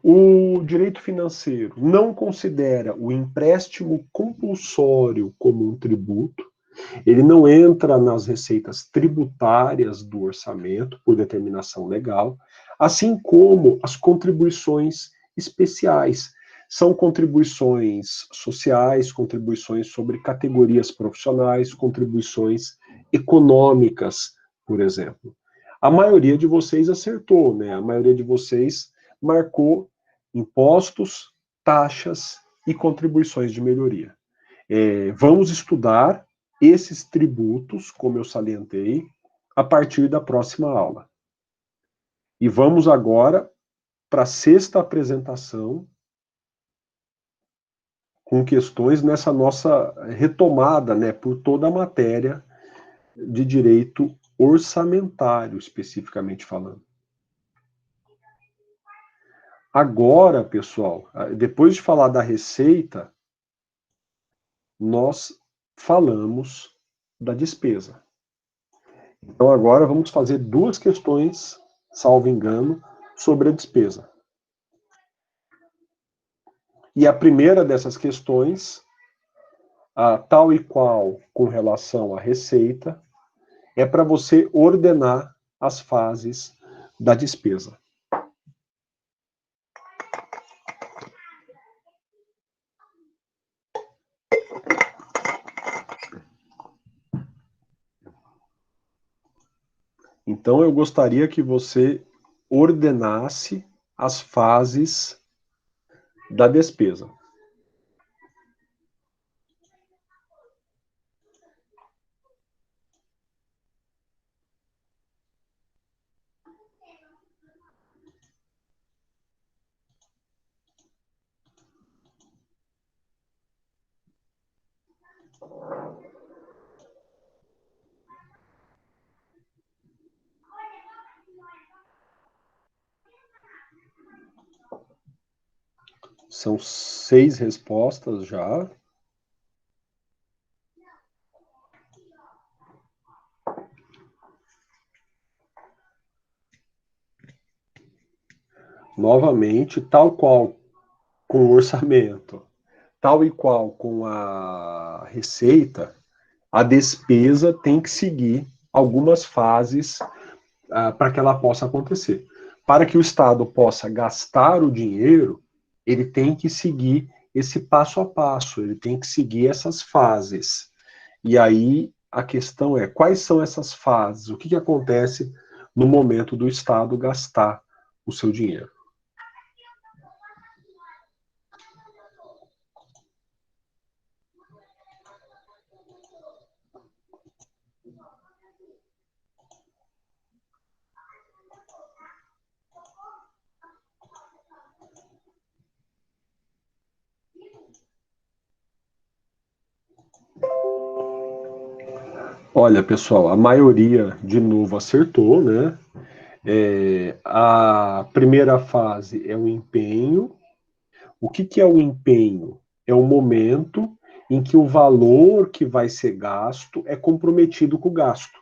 O direito financeiro não considera o empréstimo compulsório como um tributo, ele não entra nas receitas tributárias do orçamento, por determinação legal, assim como as contribuições especiais. São contribuições sociais, contribuições sobre categorias profissionais, contribuições econômicas, por exemplo. A maioria de vocês acertou, né? A maioria de vocês marcou impostos, taxas e contribuições de melhoria. Vamos estudar esses tributos, como eu salientei, a partir da próxima aula. E vamos agora para a 6ª apresentação, com questões nessa nossa retomada, né, por toda a matéria de direito orçamentário, especificamente falando. Agora, pessoal, depois de falar da receita, nós falamos da despesa. Então, agora vamos fazer 2 questões, salvo engano, sobre a despesa. E a primeira dessas questões, tal e qual com relação à receita, é para você ordenar as fases da despesa. Então, eu gostaria que você ordenasse as fases da despesa. São 6 respostas já. Novamente, tal qual com o orçamento, tal e qual com a receita, a despesa tem que seguir algumas fases para que ela possa acontecer. Para que o Estado possa gastar o dinheiro, ele tem que seguir esse passo a passo, ele tem que seguir essas fases. E aí a questão é quais são essas fases, o que acontece no momento do Estado gastar o seu dinheiro. Olha, pessoal, a maioria, de novo, acertou, né? A primeira fase é o empenho. O que é o empenho? É o momento em que o valor que vai ser gasto é comprometido com o gasto.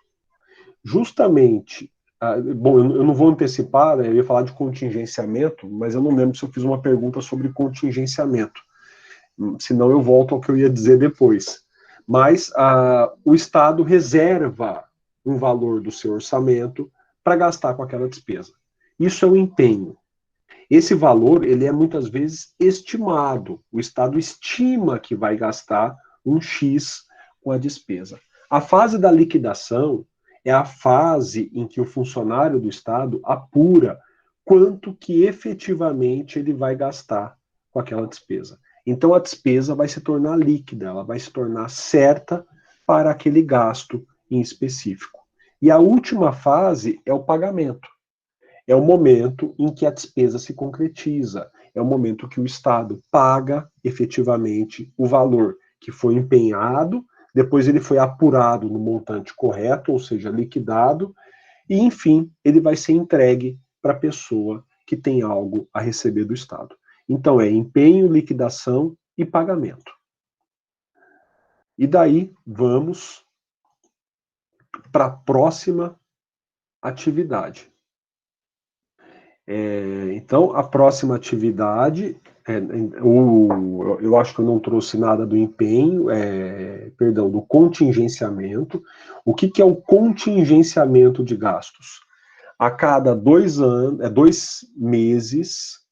Justamente, bom, eu não vou antecipar, né, eu ia falar de contingenciamento, mas eu não lembro se eu fiz uma pergunta sobre contingenciamento. Senão eu volto ao que eu ia dizer depois. Mas o Estado reserva um valor do seu orçamento para gastar com aquela despesa. Isso é o empenho. Esse valor, ele é muitas vezes estimado. O Estado estima que vai gastar um X com a despesa. A fase da liquidação é a fase em que o funcionário do Estado apura quanto que efetivamente ele vai gastar com aquela despesa. Então a despesa vai se tornar líquida, ela vai se tornar certa para aquele gasto em específico. E a última fase é o pagamento. É o momento em que a despesa se concretiza, é o momento que o Estado paga efetivamente o valor que foi empenhado, depois ele foi apurado no montante correto, ou seja, liquidado, e enfim, ele vai ser entregue para a pessoa que tem algo a receber do Estado. Então é empenho, liquidação e pagamento. E daí vamos para a próxima atividade. Então, a próxima atividade, eu acho que eu não trouxe nada do empenho, perdão, do contingenciamento. O que é o contingenciamento de gastos? A cada 2 anos, 2 meses,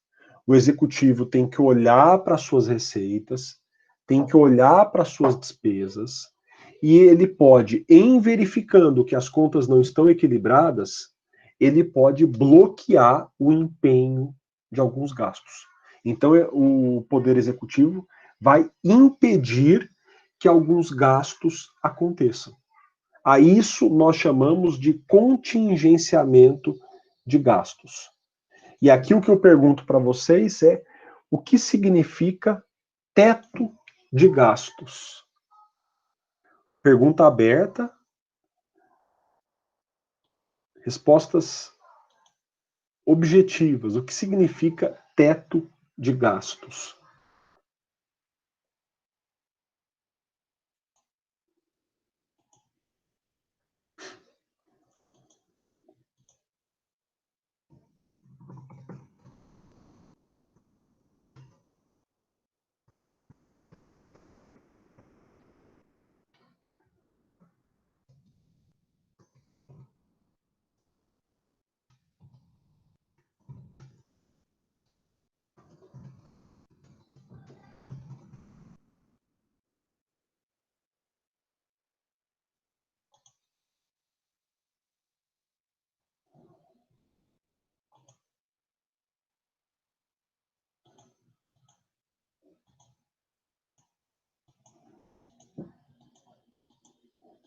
o executivo tem que olhar para suas receitas, tem que olhar para suas despesas, e ele pode, em verificando que as contas não estão equilibradas, ele pode bloquear o empenho de alguns gastos. Então, o Poder Executivo vai impedir que alguns gastos aconteçam. A isso nós chamamos de contingenciamento de gastos. E aqui o que eu pergunto para vocês é o que significa teto de gastos? Pergunta aberta, respostas objetivas. O que significa teto de gastos?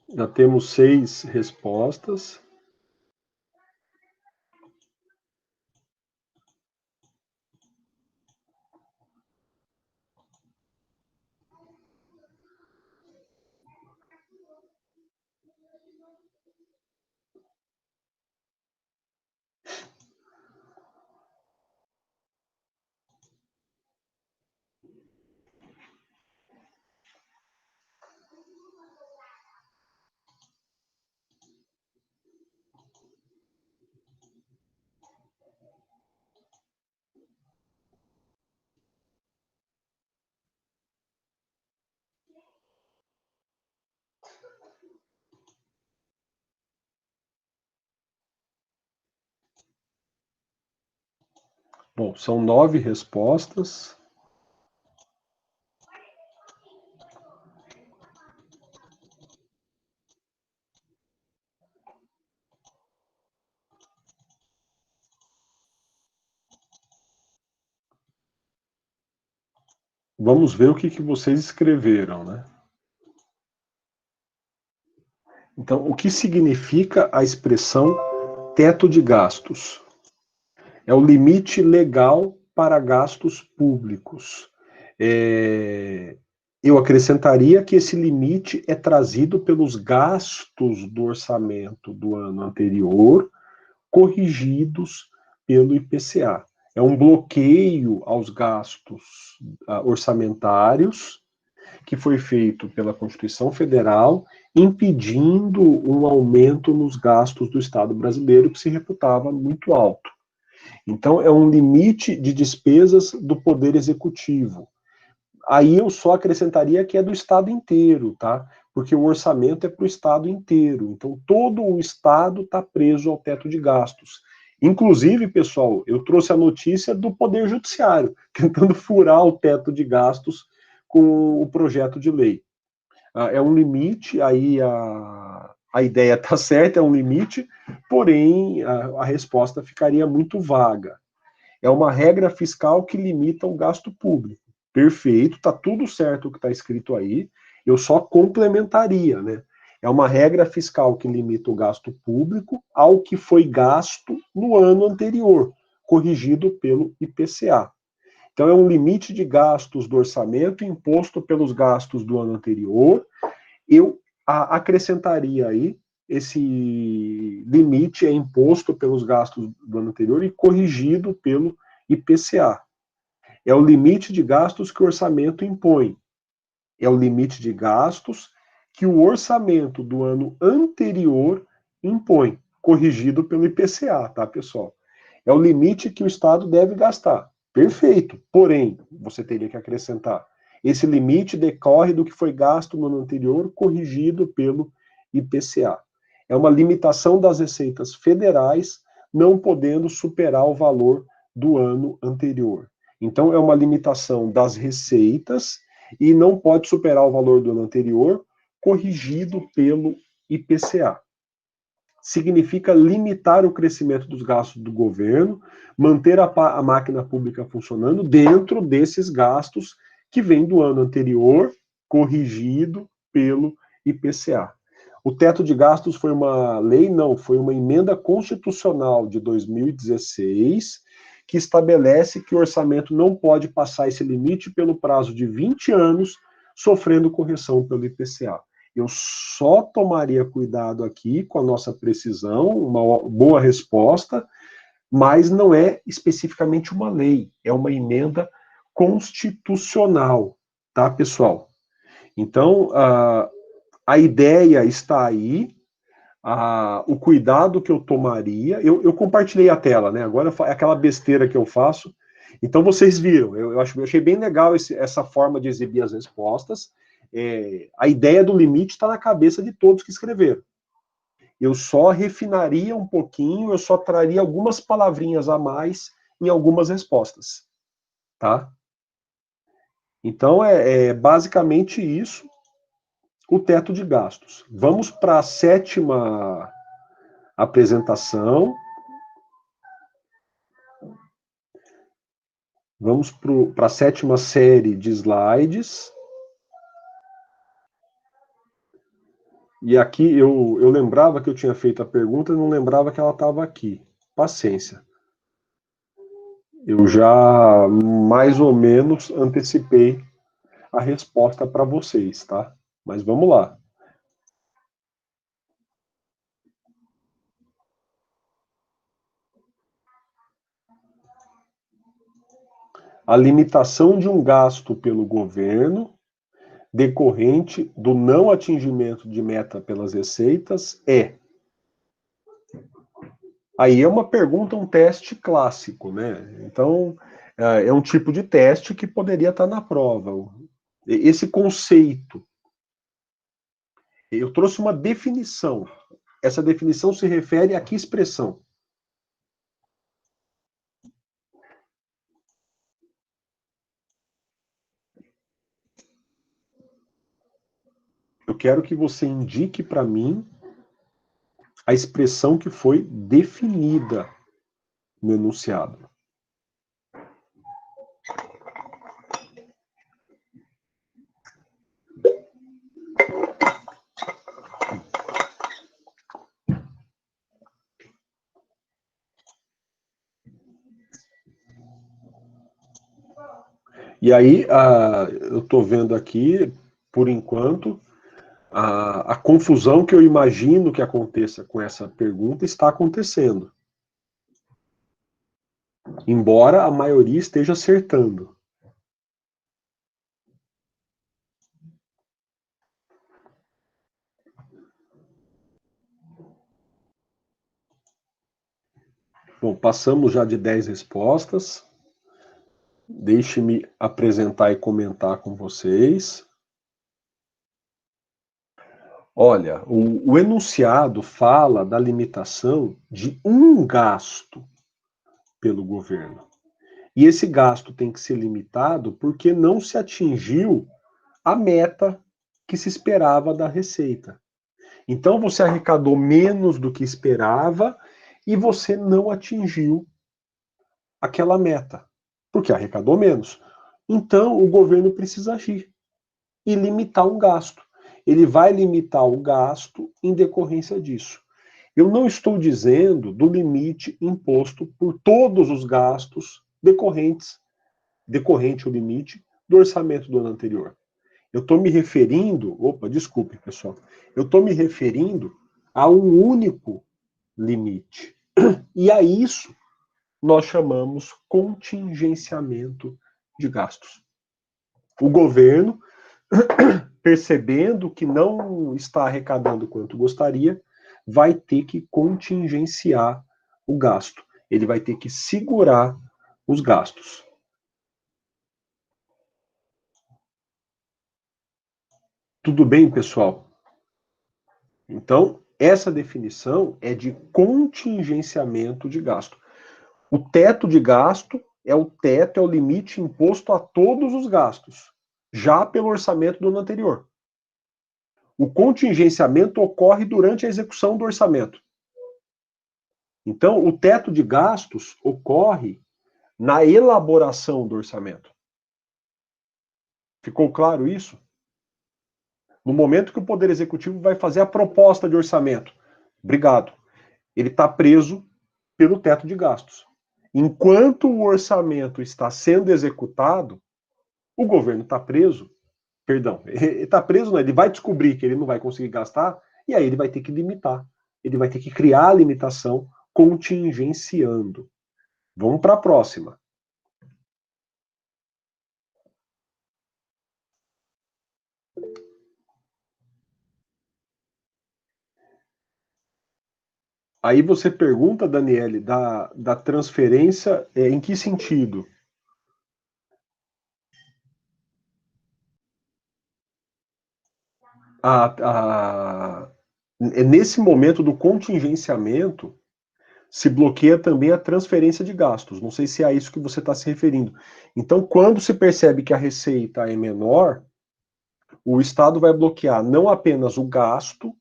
Já temos 6 respostas. Bom, são 9 respostas. Vamos ver o que vocês escreveram, né? Então, o que significa a expressão teto de gastos? É o limite legal para gastos públicos. Eu acrescentaria que esse limite é trazido pelos gastos do orçamento do ano anterior, corrigidos pelo IPCA. É um bloqueio aos gastos orçamentários que foi feito pela Constituição Federal, impedindo um aumento nos gastos do Estado brasileiro, que se reputava muito alto. Então, é um limite de despesas do Poder Executivo. Aí eu só acrescentaria que é do Estado inteiro, tá? Porque o orçamento é para o Estado inteiro. Então, todo o Estado está preso ao teto de gastos. Inclusive, pessoal, eu trouxe a notícia do Poder Judiciário, tentando furar o teto de gastos com o projeto de lei. É um limite, aí a ideia está certa, é um limite, porém a resposta ficaria muito vaga. É uma regra fiscal que limita o gasto público. Perfeito, está tudo certo o que está escrito aí, eu só complementaria, né? É uma regra fiscal que limita o gasto público ao que foi gasto no ano anterior, corrigido pelo IPCA. Então, é um limite de gastos do orçamento imposto pelos gastos do ano anterior. Eu acrescentaria aí, esse limite é imposto pelos gastos do ano anterior e corrigido pelo IPCA. É o limite de gastos que o orçamento impõe. É o limite de gastos que o orçamento do ano anterior impõe, corrigido pelo IPCA, tá, pessoal? É o limite que o Estado deve gastar. Perfeito. Porém, você teria que acrescentar: esse limite decorre do que foi gasto no ano anterior, corrigido pelo IPCA. É uma limitação das receitas federais, não podendo superar o valor do ano anterior. Então, é uma limitação das receitas e não pode superar o valor do ano anterior, corrigido pelo IPCA. Significa limitar o crescimento dos gastos do governo, manter a máquina pública funcionando dentro desses gastos que vem do ano anterior, corrigido pelo IPCA. O teto de gastos foi uma lei? Não, foi uma emenda constitucional de 2016 que estabelece que o orçamento não pode passar esse limite pelo prazo de 20 anos, sofrendo correção pelo IPCA. Eu só tomaria cuidado aqui com a nossa precisão, uma boa resposta, mas não é especificamente uma lei, é uma emenda constitucional, tá, pessoal? Então, a ideia está aí, o cuidado que eu tomaria, eu compartilhei a tela, né? Agora é aquela besteira que eu faço. Então vocês viram, eu achei bem legal essa forma de exibir as respostas. A ideia do limite está na cabeça de todos que escreveram. Eu só refinaria um pouquinho, eu só traria algumas palavrinhas a mais em algumas respostas, tá? Então é basicamente isso, o teto de gastos. Vamos para a sétima apresentação. Vamos para a sétima série de slides. E aqui eu lembrava que eu tinha feito a pergunta e não lembrava que ela estava aqui. Paciência. Eu já mais ou menos antecipei a resposta para vocês, tá? Mas vamos lá. A limitação de um gasto pelo governo decorrente do não atingimento de meta pelas receitas é. Aí é uma pergunta, um teste clássico, né? Então, é um tipo de teste que poderia estar na prova. Esse conceito. Eu trouxe uma definição. Essa definição se refere a que expressão? Eu quero que você indique para mim a expressão que foi definida no enunciado. E aí, eu estou vendo aqui, por enquanto, a confusão que eu imagino que aconteça com essa pergunta está acontecendo. Embora a maioria esteja acertando. Bom, passamos já de 10 respostas. Deixe-me apresentar e comentar com vocês. Olha, o enunciado fala da limitação de um gasto pelo governo. E esse gasto tem que ser limitado porque não se atingiu a meta que se esperava da receita. Então você arrecadou menos do que esperava e você não atingiu aquela meta, porque arrecadou menos. Então o governo precisa agir e limitar um gasto. Ele vai limitar o gasto em decorrência disso. Eu não estou dizendo do limite imposto por todos os gastos decorrente o limite do orçamento do ano anterior. Eu estou me referindo, desculpe, pessoal, eu estou me referindo a um único limite. E a isso nós chamamos contingenciamento de gastos. O governo, percebendo que não está arrecadando quanto gostaria, vai ter que contingenciar o gasto. Ele vai ter que segurar os gastos. Tudo bem, pessoal? Então, essa definição é de contingenciamento de gasto. O teto de gasto é o limite imposto a todos os gastos, já pelo orçamento do ano anterior. O contingenciamento ocorre durante a execução do orçamento. Então, o teto de gastos ocorre na elaboração do orçamento. Ficou claro isso? No momento que o Poder Executivo vai fazer a proposta de orçamento, obrigado, ele está preso pelo teto de gastos. Enquanto o orçamento está sendo executado, o governo está preso, perdão, ele está preso, não, ele vai descobrir que ele não vai conseguir gastar, e aí ele vai ter que limitar. Ele vai ter que criar a limitação contingenciando. Vamos para a próxima. Aí você pergunta, Daniele, da transferência, em que sentido? Nesse momento do contingenciamento, se bloqueia também a transferência de gastos. Não sei se é a isso que você está se referindo. Então, quando se percebe que a receita é menor, o Estado vai bloquear não apenas o gasto,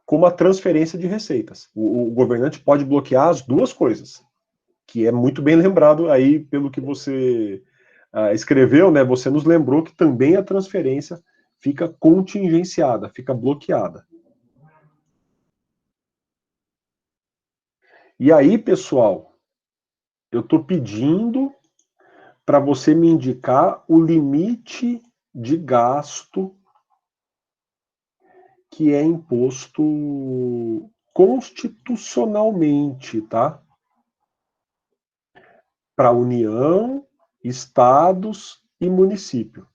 como a transferência de receitas. O governante pode bloquear as duas coisas, que é muito bem lembrado aí pelo que você escreveu, né? Você nos lembrou que também a transferência fica contingenciada, fica bloqueada. E aí, pessoal, eu estou pedindo para você me indicar o limite de gasto que é imposto constitucionalmente, tá? Para a União, estados e município.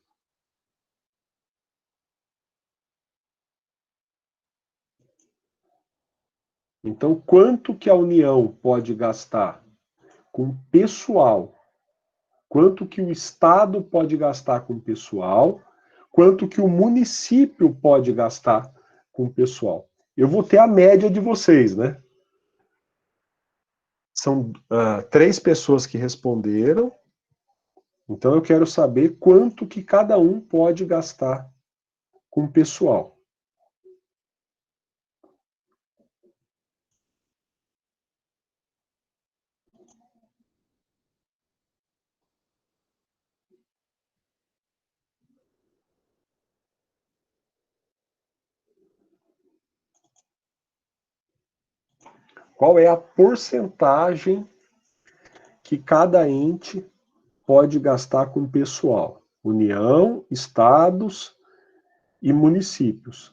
Então, quanto que a União pode gastar com pessoal? Quanto que o estado pode gastar com pessoal? Quanto que o município pode gastar com pessoal? Eu vou ter a média de vocês, né? São 3 pessoas que responderam. Então eu quero saber quanto que cada um pode gastar com pessoal. Qual é a porcentagem que cada ente pode gastar com pessoal? União, estados e municípios.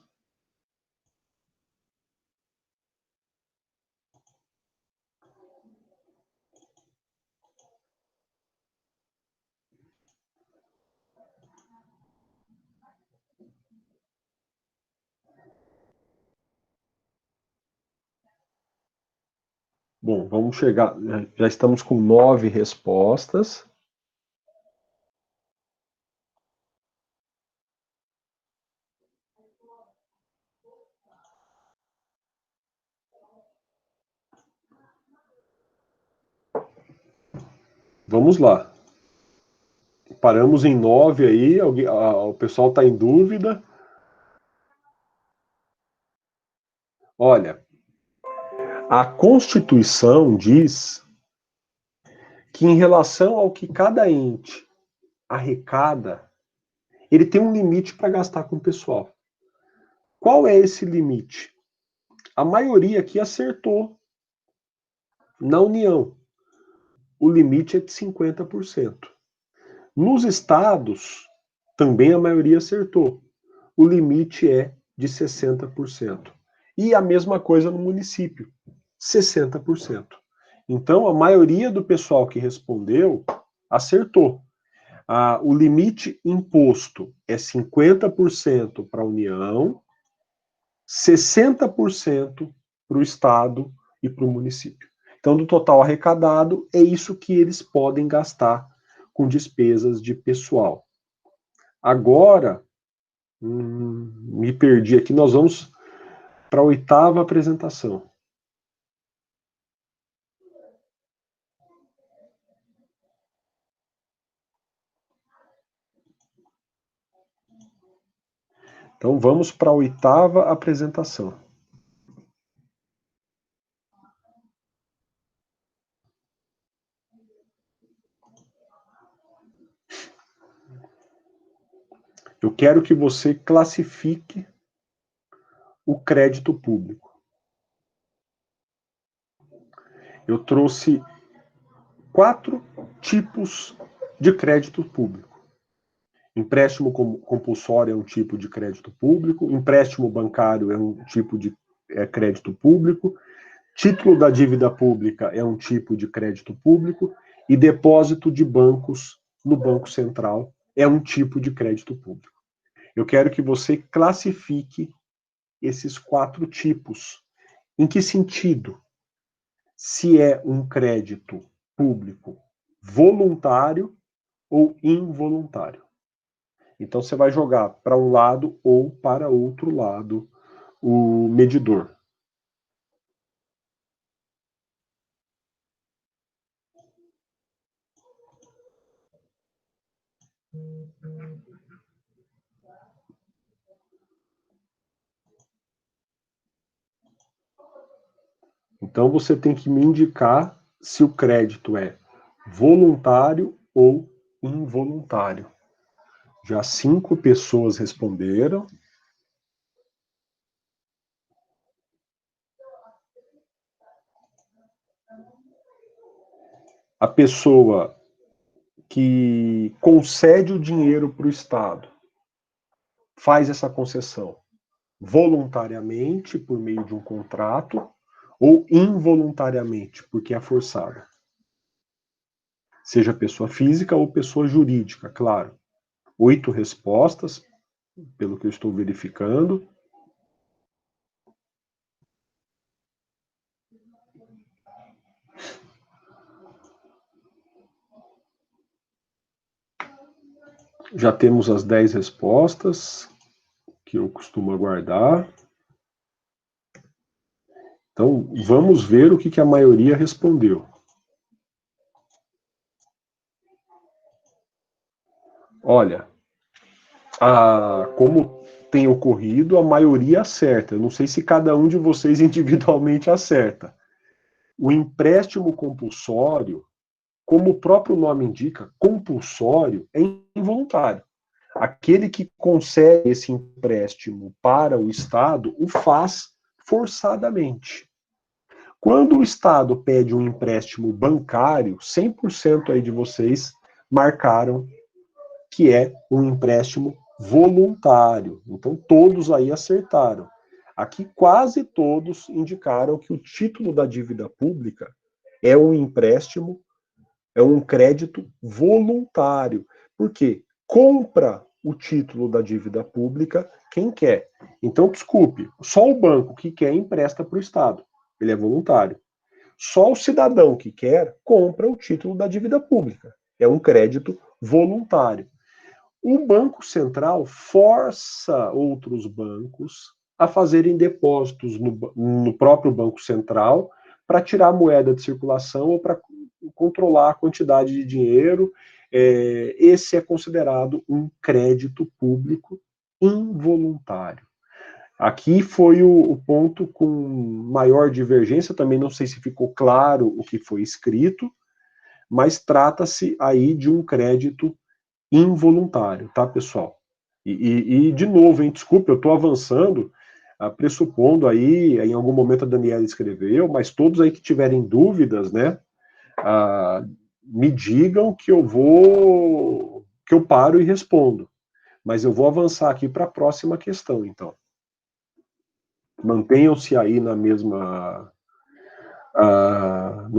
Bom, vamos chegar. Já estamos com 9 respostas. Vamos lá. Paramos em 9 aí. O pessoal está em dúvida. Olha, a Constituição diz que, em relação ao que cada ente arrecada, ele tem um limite para gastar com o pessoal. Qual é esse limite? A maioria aqui acertou. Na União, o limite é de 50%. Nos estados, também a maioria acertou. O limite é de 60%. E a mesma coisa no município, 60%. Então, a maioria do pessoal que respondeu acertou. O limite imposto é 50% para a União, 60% para o Estado e para o município. Então, do total arrecadado, é isso que eles podem gastar com despesas de pessoal. Agora, me perdi aqui, nós vamos para a 8ª apresentação. Então, vamos para a 8ª apresentação. Eu quero que você classifique o crédito público. Eu trouxe 4 tipos de crédito público. Empréstimo compulsório é um tipo de crédito público, empréstimo bancário é um tipo de crédito público, título da dívida pública é um tipo de crédito público e depósito de bancos no Banco Central é um tipo de crédito público. Eu quero que você classifique esses 4 tipos. Em que sentido? Se é um crédito público voluntário ou involuntário. Então, você vai jogar para um lado ou para outro lado o medidor. Então, você tem que me indicar se o crédito é voluntário ou involuntário. Já 5 pessoas responderam. A pessoa que concede o dinheiro para o Estado faz essa concessão voluntariamente, por meio de um contrato, ou involuntariamente, porque é forçada. Seja pessoa física ou pessoa jurídica, claro. 8 respostas, pelo que eu estou verificando. Já temos as 10 respostas que eu costumo aguardar. Então, vamos ver o que a maioria respondeu. Olha, como tem ocorrido, a maioria acerta. Eu não sei se cada um de vocês individualmente acerta. O empréstimo compulsório, como o próprio nome indica, compulsório é involuntário. Aquele que concede esse empréstimo para o Estado o faz forçadamente. Quando o Estado pede um empréstimo bancário, 100% aí de vocês marcaram que é um empréstimo voluntário. Então, todos aí acertaram. Aqui, quase todos indicaram que o título da dívida pública é um empréstimo, é um crédito voluntário. Por quê? Compra o título da dívida pública quem quer. Então, desculpe, só o banco que quer empresta para o Estado. Ele é voluntário. Só o cidadão que quer compra o título da dívida pública. É um crédito voluntário. O Banco Central força outros bancos a fazerem depósitos no próprio Banco Central para tirar a moeda de circulação ou para controlar a quantidade de dinheiro. Esse é considerado um crédito público involuntário. Aqui foi o ponto com maior divergência, também não sei se ficou claro o que foi escrito, mas trata-se aí de um crédito involuntário, tá, pessoal? E de novo, hein, desculpe, eu estou avançando, pressupondo aí, em algum momento a Daniela escreveu, mas todos aí que tiverem dúvidas, né, me digam que que eu paro e respondo. Mas eu vou avançar aqui para a próxima questão, então. Mantenham-se aí no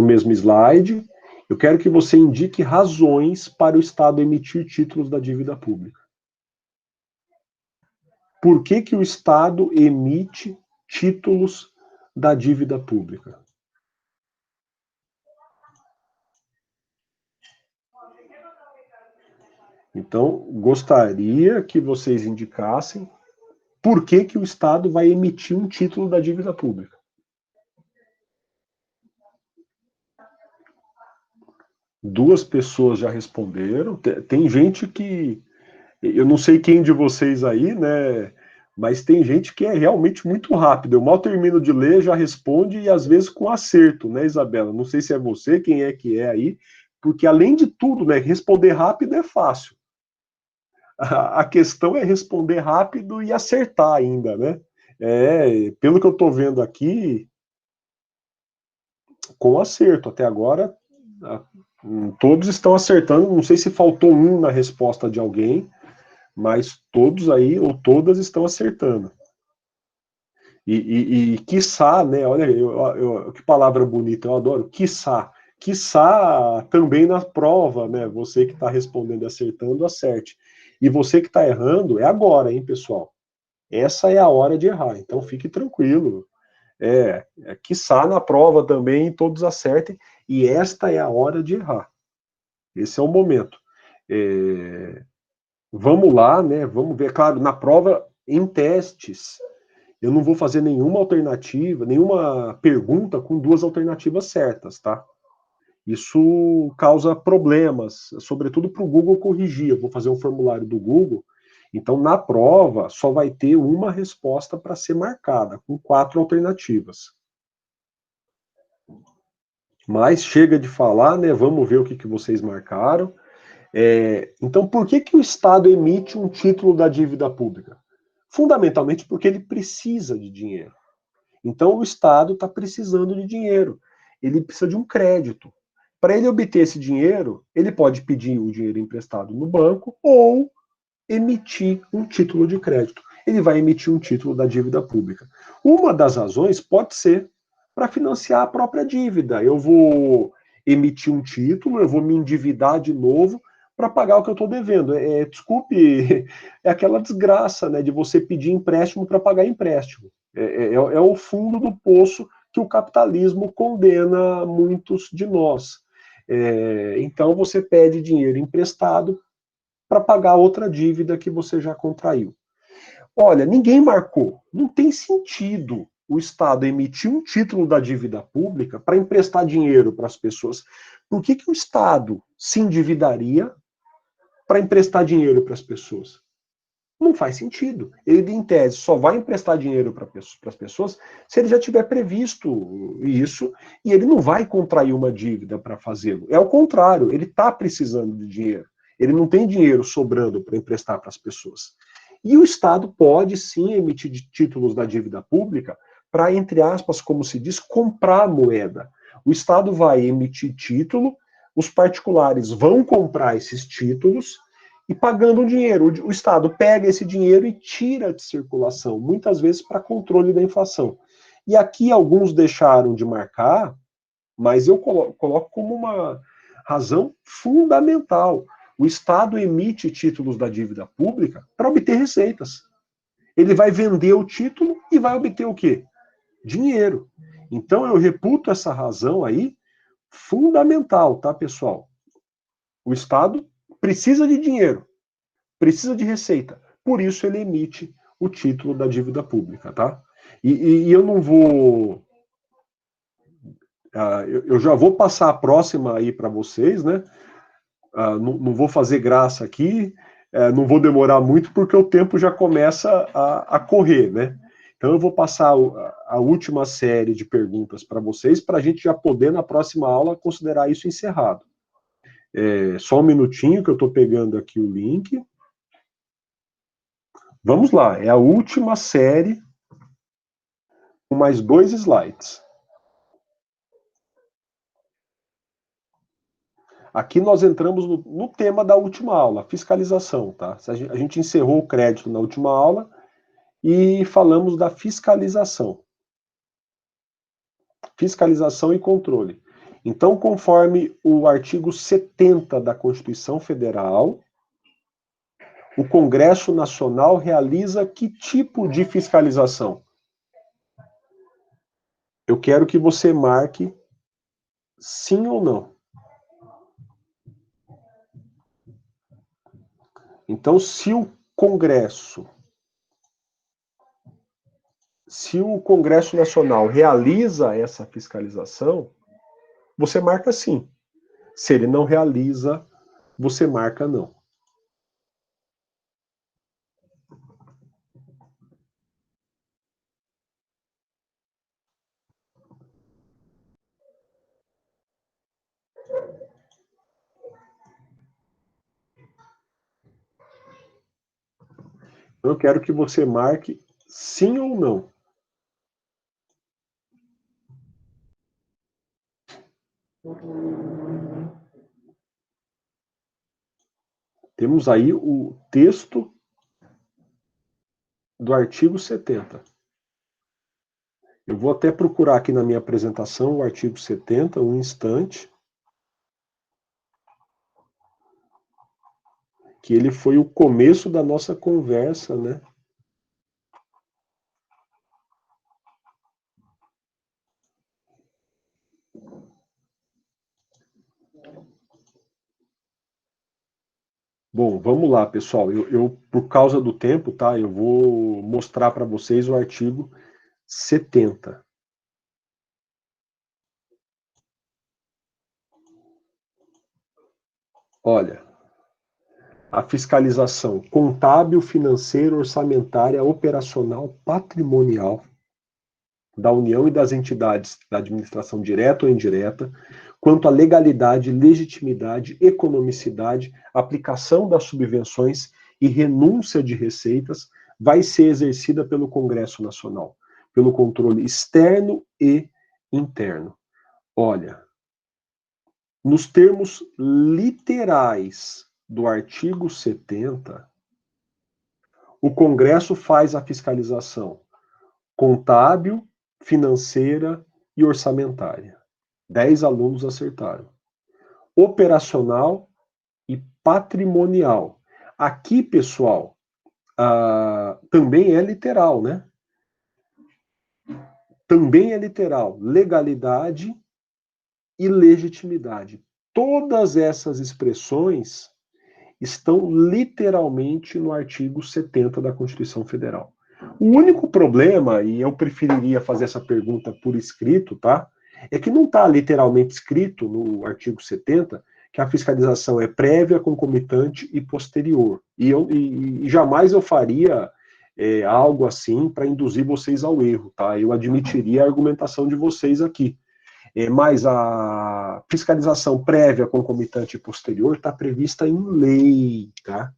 mesmo slide. Eu quero que você indique razões para o Estado emitir títulos da dívida pública. Por que o Estado emite títulos da dívida pública? Então, gostaria que vocês indicassem por que o Estado vai emitir um título da dívida pública. Duas pessoas já responderam. Tem gente que... Eu não sei quem de vocês aí, né? Mas tem gente que é realmente muito rápido. Eu mal termino de ler, já responde e às vezes com acerto, né, Isabela? Não sei se é você, quem é que é aí, porque além de tudo, né, responder rápido é fácil. A questão é responder rápido e acertar ainda, né? Pelo que eu estou vendo aqui, com acerto. Até agora, todos estão acertando. Não sei se faltou um na resposta de alguém, mas todos aí, ou todas, estão acertando. E quiçá, né? Olha, que palavra bonita, eu adoro. Quiçá. Quiçá também na prova, né? Você que está respondendo e acertando, acerte. E você que está errando, é agora, hein, pessoal? Essa é a hora de errar, então fique tranquilo. Quiçá na prova também todos acertem, e esta é a hora de errar. Esse é o momento. Vamos lá, né? Vamos ver, claro, na prova, em testes, eu não vou fazer nenhuma alternativa, nenhuma pergunta com duas alternativas certas, tá? Isso causa problemas, sobretudo para o Google corrigir. Eu vou fazer um formulário do Google, então na prova só vai ter uma resposta para ser marcada, com 4 alternativas. Mas chega de falar, né? Vamos ver o que vocês marcaram. Então, por que o Estado emite um título da dívida pública? Fundamentalmente porque ele precisa de dinheiro. Então, o Estado está precisando de dinheiro. Ele precisa de um crédito. Para ele obter esse dinheiro, ele pode pedir o dinheiro emprestado no banco ou emitir um título de crédito. Ele vai emitir um título da dívida pública. Uma das razões pode ser para financiar a própria dívida. Eu vou emitir um título, eu vou me endividar de novo para pagar o que eu estou devendo. Desculpe, é aquela desgraça, né, de você pedir empréstimo para pagar empréstimo. É o fundo do poço que o capitalismo condena muitos de nós. Então você pede dinheiro emprestado para pagar outra dívida que você já contraiu. Olha, ninguém marcou. Não tem sentido o Estado emitir um título da dívida pública para emprestar dinheiro para as pessoas. Por que o Estado se endividaria para emprestar dinheiro para as pessoas? Não faz sentido. Ele, em tese, só vai emprestar dinheiro para as pessoas se ele já tiver previsto isso e ele não vai contrair uma dívida para fazê-lo. É o contrário, ele está precisando de dinheiro. Ele não tem dinheiro sobrando para emprestar para as pessoas. E o Estado pode, sim, emitir títulos da dívida pública para, entre aspas, como se diz, comprar moeda. O Estado vai emitir título os particulares vão comprar esses títulos e pagando um dinheiro. O Estado pega esse dinheiro e tira de circulação, muitas vezes para controle da inflação. E aqui alguns deixaram de marcar, mas eu coloco como uma razão fundamental. O Estado emite títulos da dívida pública para obter receitas. Ele vai vender o título e vai obter o quê? Dinheiro. Então eu reputo essa razão aí fundamental, tá, pessoal? O Estado precisa de dinheiro, precisa de receita. Por isso ele emite o título da dívida pública, tá? E eu não vou... eu já vou passar a próxima aí para vocês, né? Não vou fazer graça aqui, não vou demorar muito, porque o tempo já começa a correr, né? Então eu vou passar a última série de perguntas para vocês, para a gente já poder, na próxima aula, considerar isso encerrado. Só um minutinho que eu estou pegando aqui o link. Vamos lá, é a última série, com mais 2 slides. Aqui nós entramos no tema da última aula, fiscalização, tá? A gente encerrou o crédito na última aula e falamos da fiscalização. Fiscalização e controle. Então, conforme o artigo 70 da Constituição Federal, o Congresso Nacional realiza que tipo de fiscalização? Eu quero que você marque sim ou não. Então, se o Congresso Nacional realiza essa fiscalização, você marca sim. Se ele não realiza, você marca não. Eu quero que você marque sim ou não. Temos aí o texto do artigo 70. Eu vou até procurar aqui na minha apresentação o artigo 70, um instante. Que ele foi o começo da nossa conversa, né? Bom, vamos lá, pessoal. Por causa do tempo, tá? Eu vou mostrar para vocês o artigo 70. Olha, a fiscalização contábil, financeira, orçamentária, operacional, patrimonial da União e das entidades da administração direta ou indireta, quanto à legalidade, legitimidade, economicidade, aplicação das subvenções e renúncia de receitas, vai ser exercida pelo Congresso Nacional, pelo controle externo e interno. Olha, nos termos literais do artigo 70, o Congresso faz a fiscalização contábil, financeira e orçamentária. 10 alunos acertaram. Operacional e patrimonial. Aqui, pessoal, também é literal, né? Também é literal. Legalidade e legitimidade. Todas essas expressões estão literalmente no artigo 70 da Constituição Federal. O único problema, e eu preferiria fazer essa pergunta por escrito, tá? É que não está literalmente escrito no artigo 70 que a fiscalização é prévia, concomitante e posterior. E jamais eu faria algo assim para induzir vocês ao erro, tá? Eu admitiria a argumentação de vocês aqui. Mas a fiscalização prévia, concomitante e posterior está prevista em lei, tá?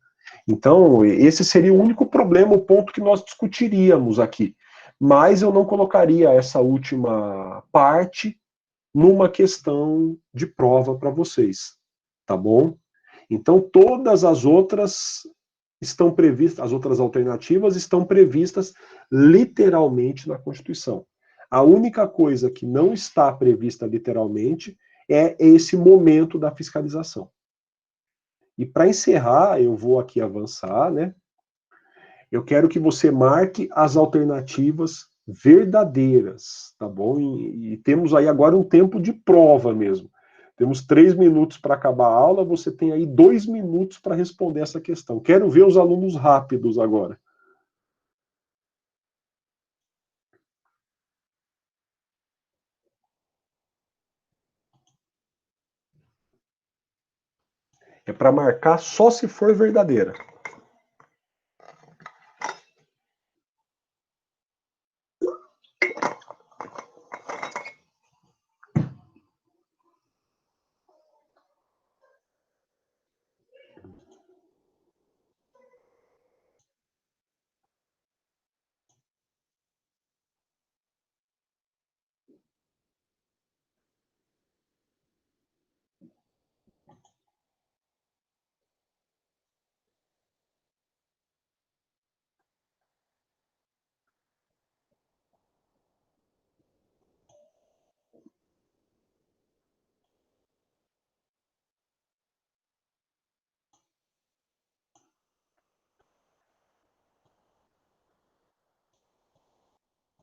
Então, esse seria o único problema, o ponto que nós discutiríamos aqui. Mas eu não colocaria essa última parte numa questão de prova para vocês, tá bom? Então, todas as outras estão previstas, as outras alternativas estão previstas literalmente na Constituição. A única coisa que não está prevista literalmente é esse momento da fiscalização. E para encerrar, eu vou aqui avançar, né? Eu quero que você marque as alternativas verdadeiras, tá bom? E temos aí agora um tempo de prova mesmo. Temos 3 minutos para acabar a aula, você tem aí 2 minutos para responder essa questão. Quero ver os alunos rápidos agora. É para marcar só se for verdadeira.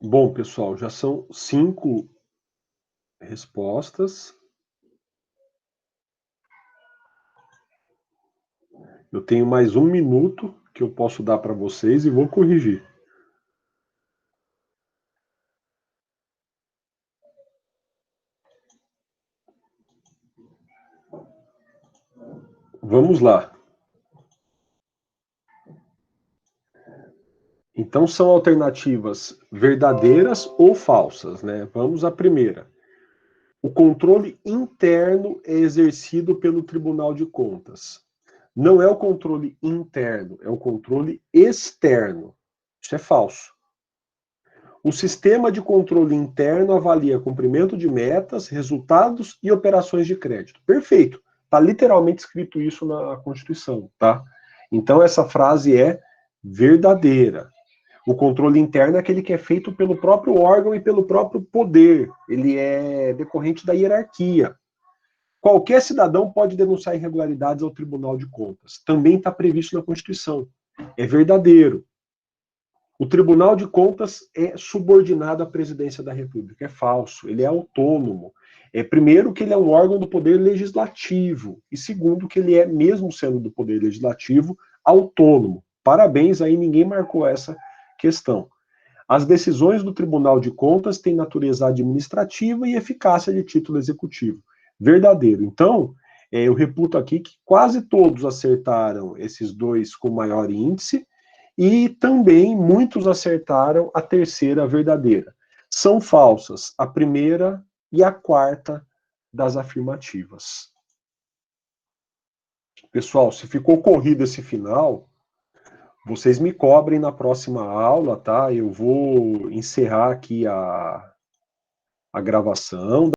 Bom, pessoal, já são 5 respostas. Eu tenho mais 1 minuto que eu posso dar para vocês e vou corrigir. Vamos lá. Então, são alternativas verdadeiras ou falsas, né? Vamos à primeira. O controle interno é exercido pelo Tribunal de Contas. Não é o controle interno, é o controle externo. Isso é falso. O sistema de controle interno avalia cumprimento de metas, resultados e operações de crédito. Perfeito. Está literalmente escrito isso na Constituição, tá? Então, essa frase é verdadeira. O controle interno é aquele que é feito pelo próprio órgão e pelo próprio poder. Ele é decorrente da hierarquia. Qualquer cidadão pode denunciar irregularidades ao Tribunal de Contas. Também está previsto na Constituição. É verdadeiro. O Tribunal de Contas é subordinado à presidência da República. É falso. Ele é autônomo. Primeiro, que ele é um órgão do Poder Legislativo. E segundo, que ele é, mesmo sendo do Poder Legislativo, autônomo. Parabéns, aí ninguém marcou essa questão. As decisões do Tribunal de Contas têm natureza administrativa e eficácia de título executivo. Verdadeiro. Então, eu reputo aqui que quase todos acertaram esses dois com maior índice e também muitos acertaram a terceira verdadeira. São falsas a primeira e a quarta das afirmativas. Pessoal, se ficou corrido esse final, vocês me cobrem na próxima aula, tá? Eu vou encerrar aqui a gravação.